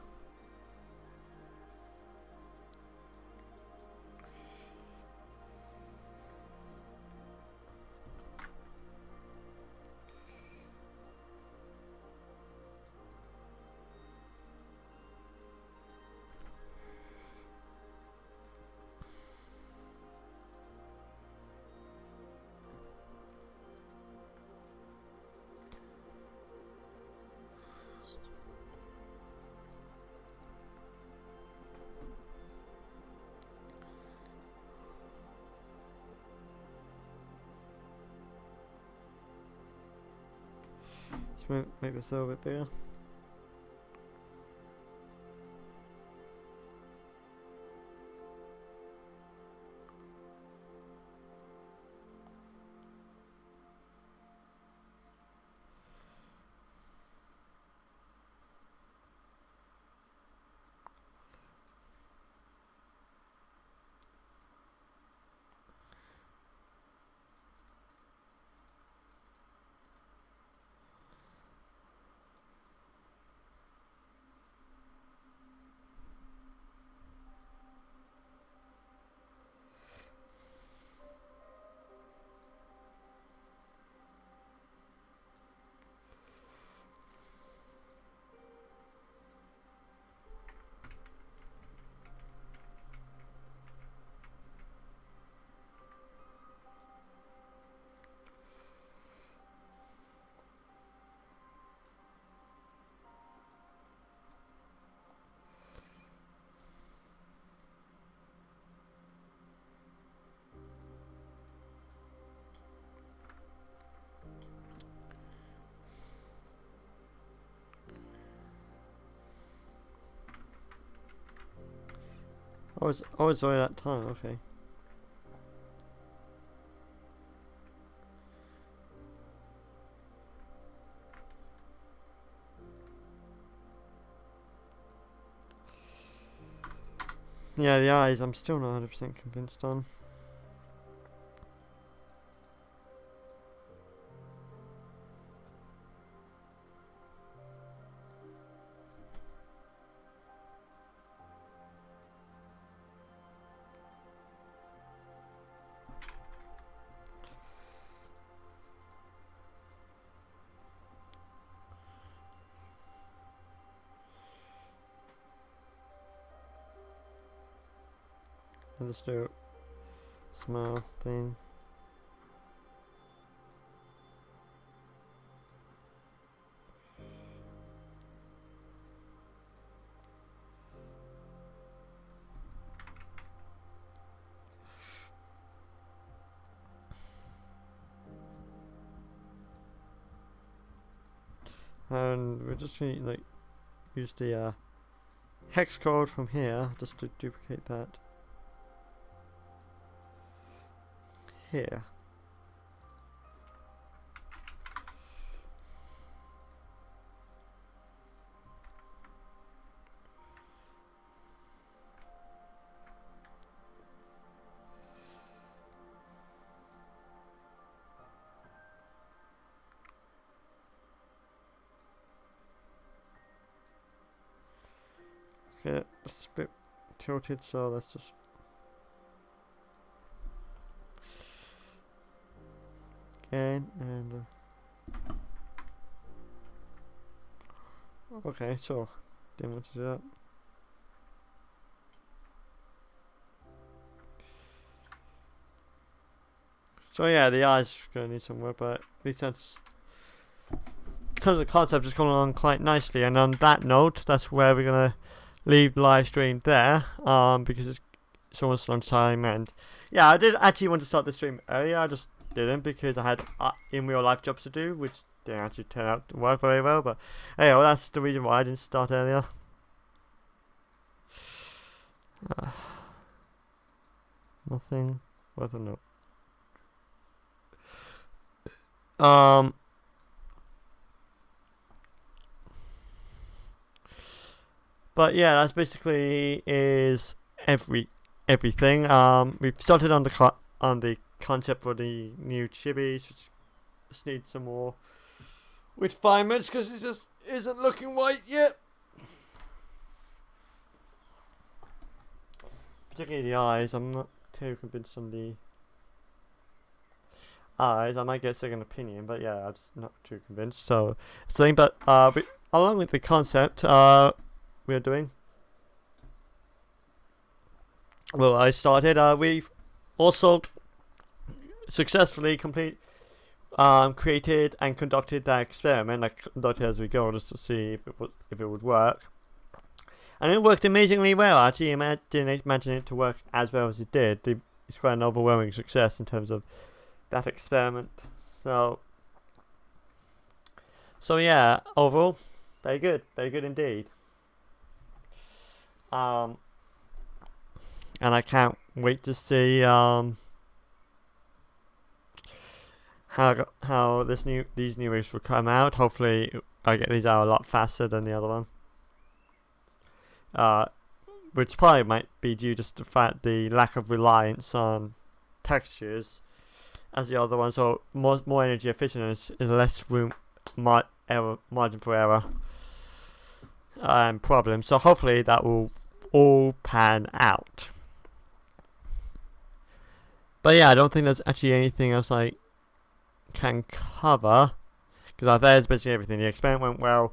Let's make this a little bit bigger. Oh, it's only that time, okay. Yeah, the eyes, I'm still not 100% convinced on. I'll just do a small thing. And we're just going to like use the hex code from here, just to duplicate that here. Okay, it's a bit tilted, so let's just again and okay, so didn't want to do that. So yeah, the eye's gonna need some work, but at least that's because the concept is coming along quite nicely. And on that note, that's where we're gonna leave the live stream there, because it's almost lunchtime, and yeah, I did actually want to start the stream earlier. I just didn't because I had in real life jobs to do, which didn't actually turn out to work very well. But hey, well, that's the reason why I didn't start earlier. Nothing worth a note. But yeah, that's basically is everything. We've started on the concept for the new chibis. Just need some more refinements because it just isn't looking right yet. Particularly the eyes. I'm not too convinced on the eyes. I might get a second opinion, but yeah, I'm just not too convinced. So, but along with the concept, we're doing. Well, I started. We've also successfully created and conducted that experiment. I conducted as we go, just to see if it would work, and it worked amazingly well. I actually didn't imagine it to work as well as it did. It's quite an overwhelming success in terms of that experiment. So yeah, overall, very good indeed. And I can't wait to see how these new rigs will come out. Hopefully, I get these out a lot faster than the other one. Which probably might be due just to the fact the lack of reliance on textures as the other one, so more energy efficient and less room margin for error and problems. So hopefully that will all pan out. But yeah, I don't think there's actually anything else I can cover because there's basically everything. The experiment went well,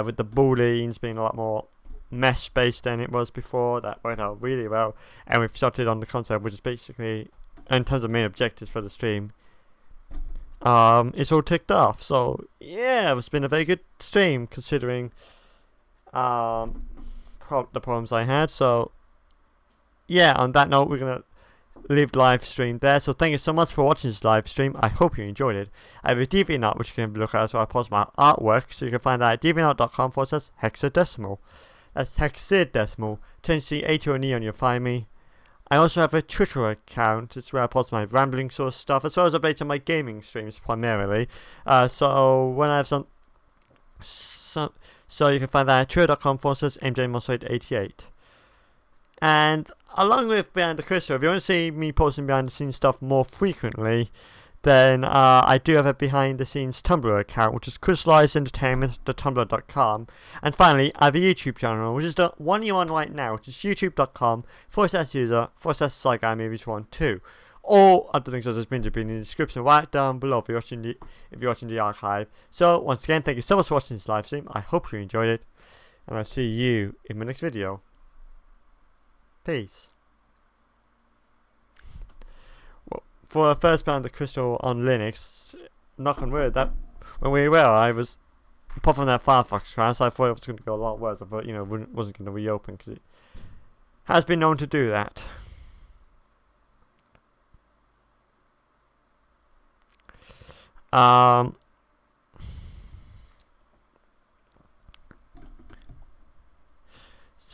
with the booleans being a lot more mesh based than it was before. That went out really well, and we've started on the concept, which is basically, in terms of main objectives for the stream, it's all ticked off. So yeah, it's been a very good stream considering the problems I had. So yeah, on that note, we're gonna leave the live stream there. So thank you so much for watching this live stream. I hope you enjoyed it. I have a DeviantArt which you can look at, so I post my artwork, so you can find that at deviantart.com/hexadecimal. That's hexadecimal. Change the A to an E and you'll find me. I also have a Twitter account. It's where I post my rambling sort of stuff, as well as updates on my gaming streams primarily. So when I have so you can find that at twitter.com/MJMossade88. And along with Behind the Crystal, if you want to see me posting behind the scenes stuff more frequently, then I do have a behind the scenes Tumblr account, which is crystallisedentertainment.tumblr.com. And finally, I have a YouTube channel, which is the one you're on right now, which is youtube.com/user/SciGuyMovies12. All other things such as binge have been in the description right down below if you're watching the archive. So once again, thank you so much for watching this live stream. I hope you enjoyed it, and I'll see you in my next video. Peace. Well, for a first Behind the Crystal on Linux, knock on wood, that went really well. I was, apart from that Firefox crash, I thought it was going to go a lot worse. I thought, it wasn't going to reopen because it has been known to do that.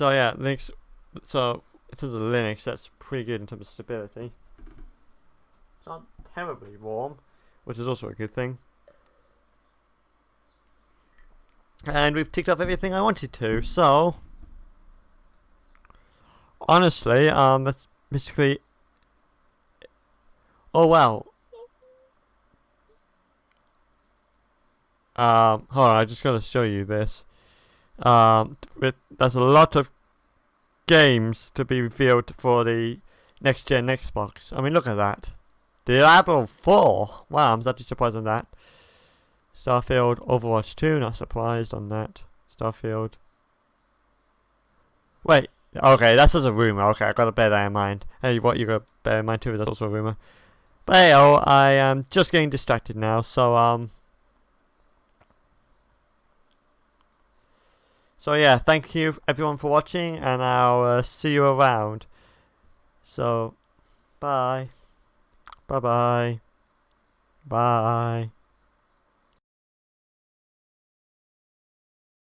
So yeah, Linux. So in terms of Linux, that's pretty good in terms of stability. It's not terribly warm, which is also a good thing. And we've ticked off everything I wanted to. So honestly, that's basically. Oh wow. Hold on, I just gotta show you this. There's a lot of games to be revealed for the next gen Xbox. I mean, look at that. Diablo 4. Wow, I'm actually surprised on that. Starfield, Overwatch 2. Not surprised on that. Starfield. Wait. Okay, that's just a rumor. Okay, I gotta bear that in mind. Hey, what you gotta bear in mind too is that's also a rumor. But hey, I am just getting distracted now. So yeah, thank you everyone for watching, and I'll see you around. So, bye. Bye bye. Bye.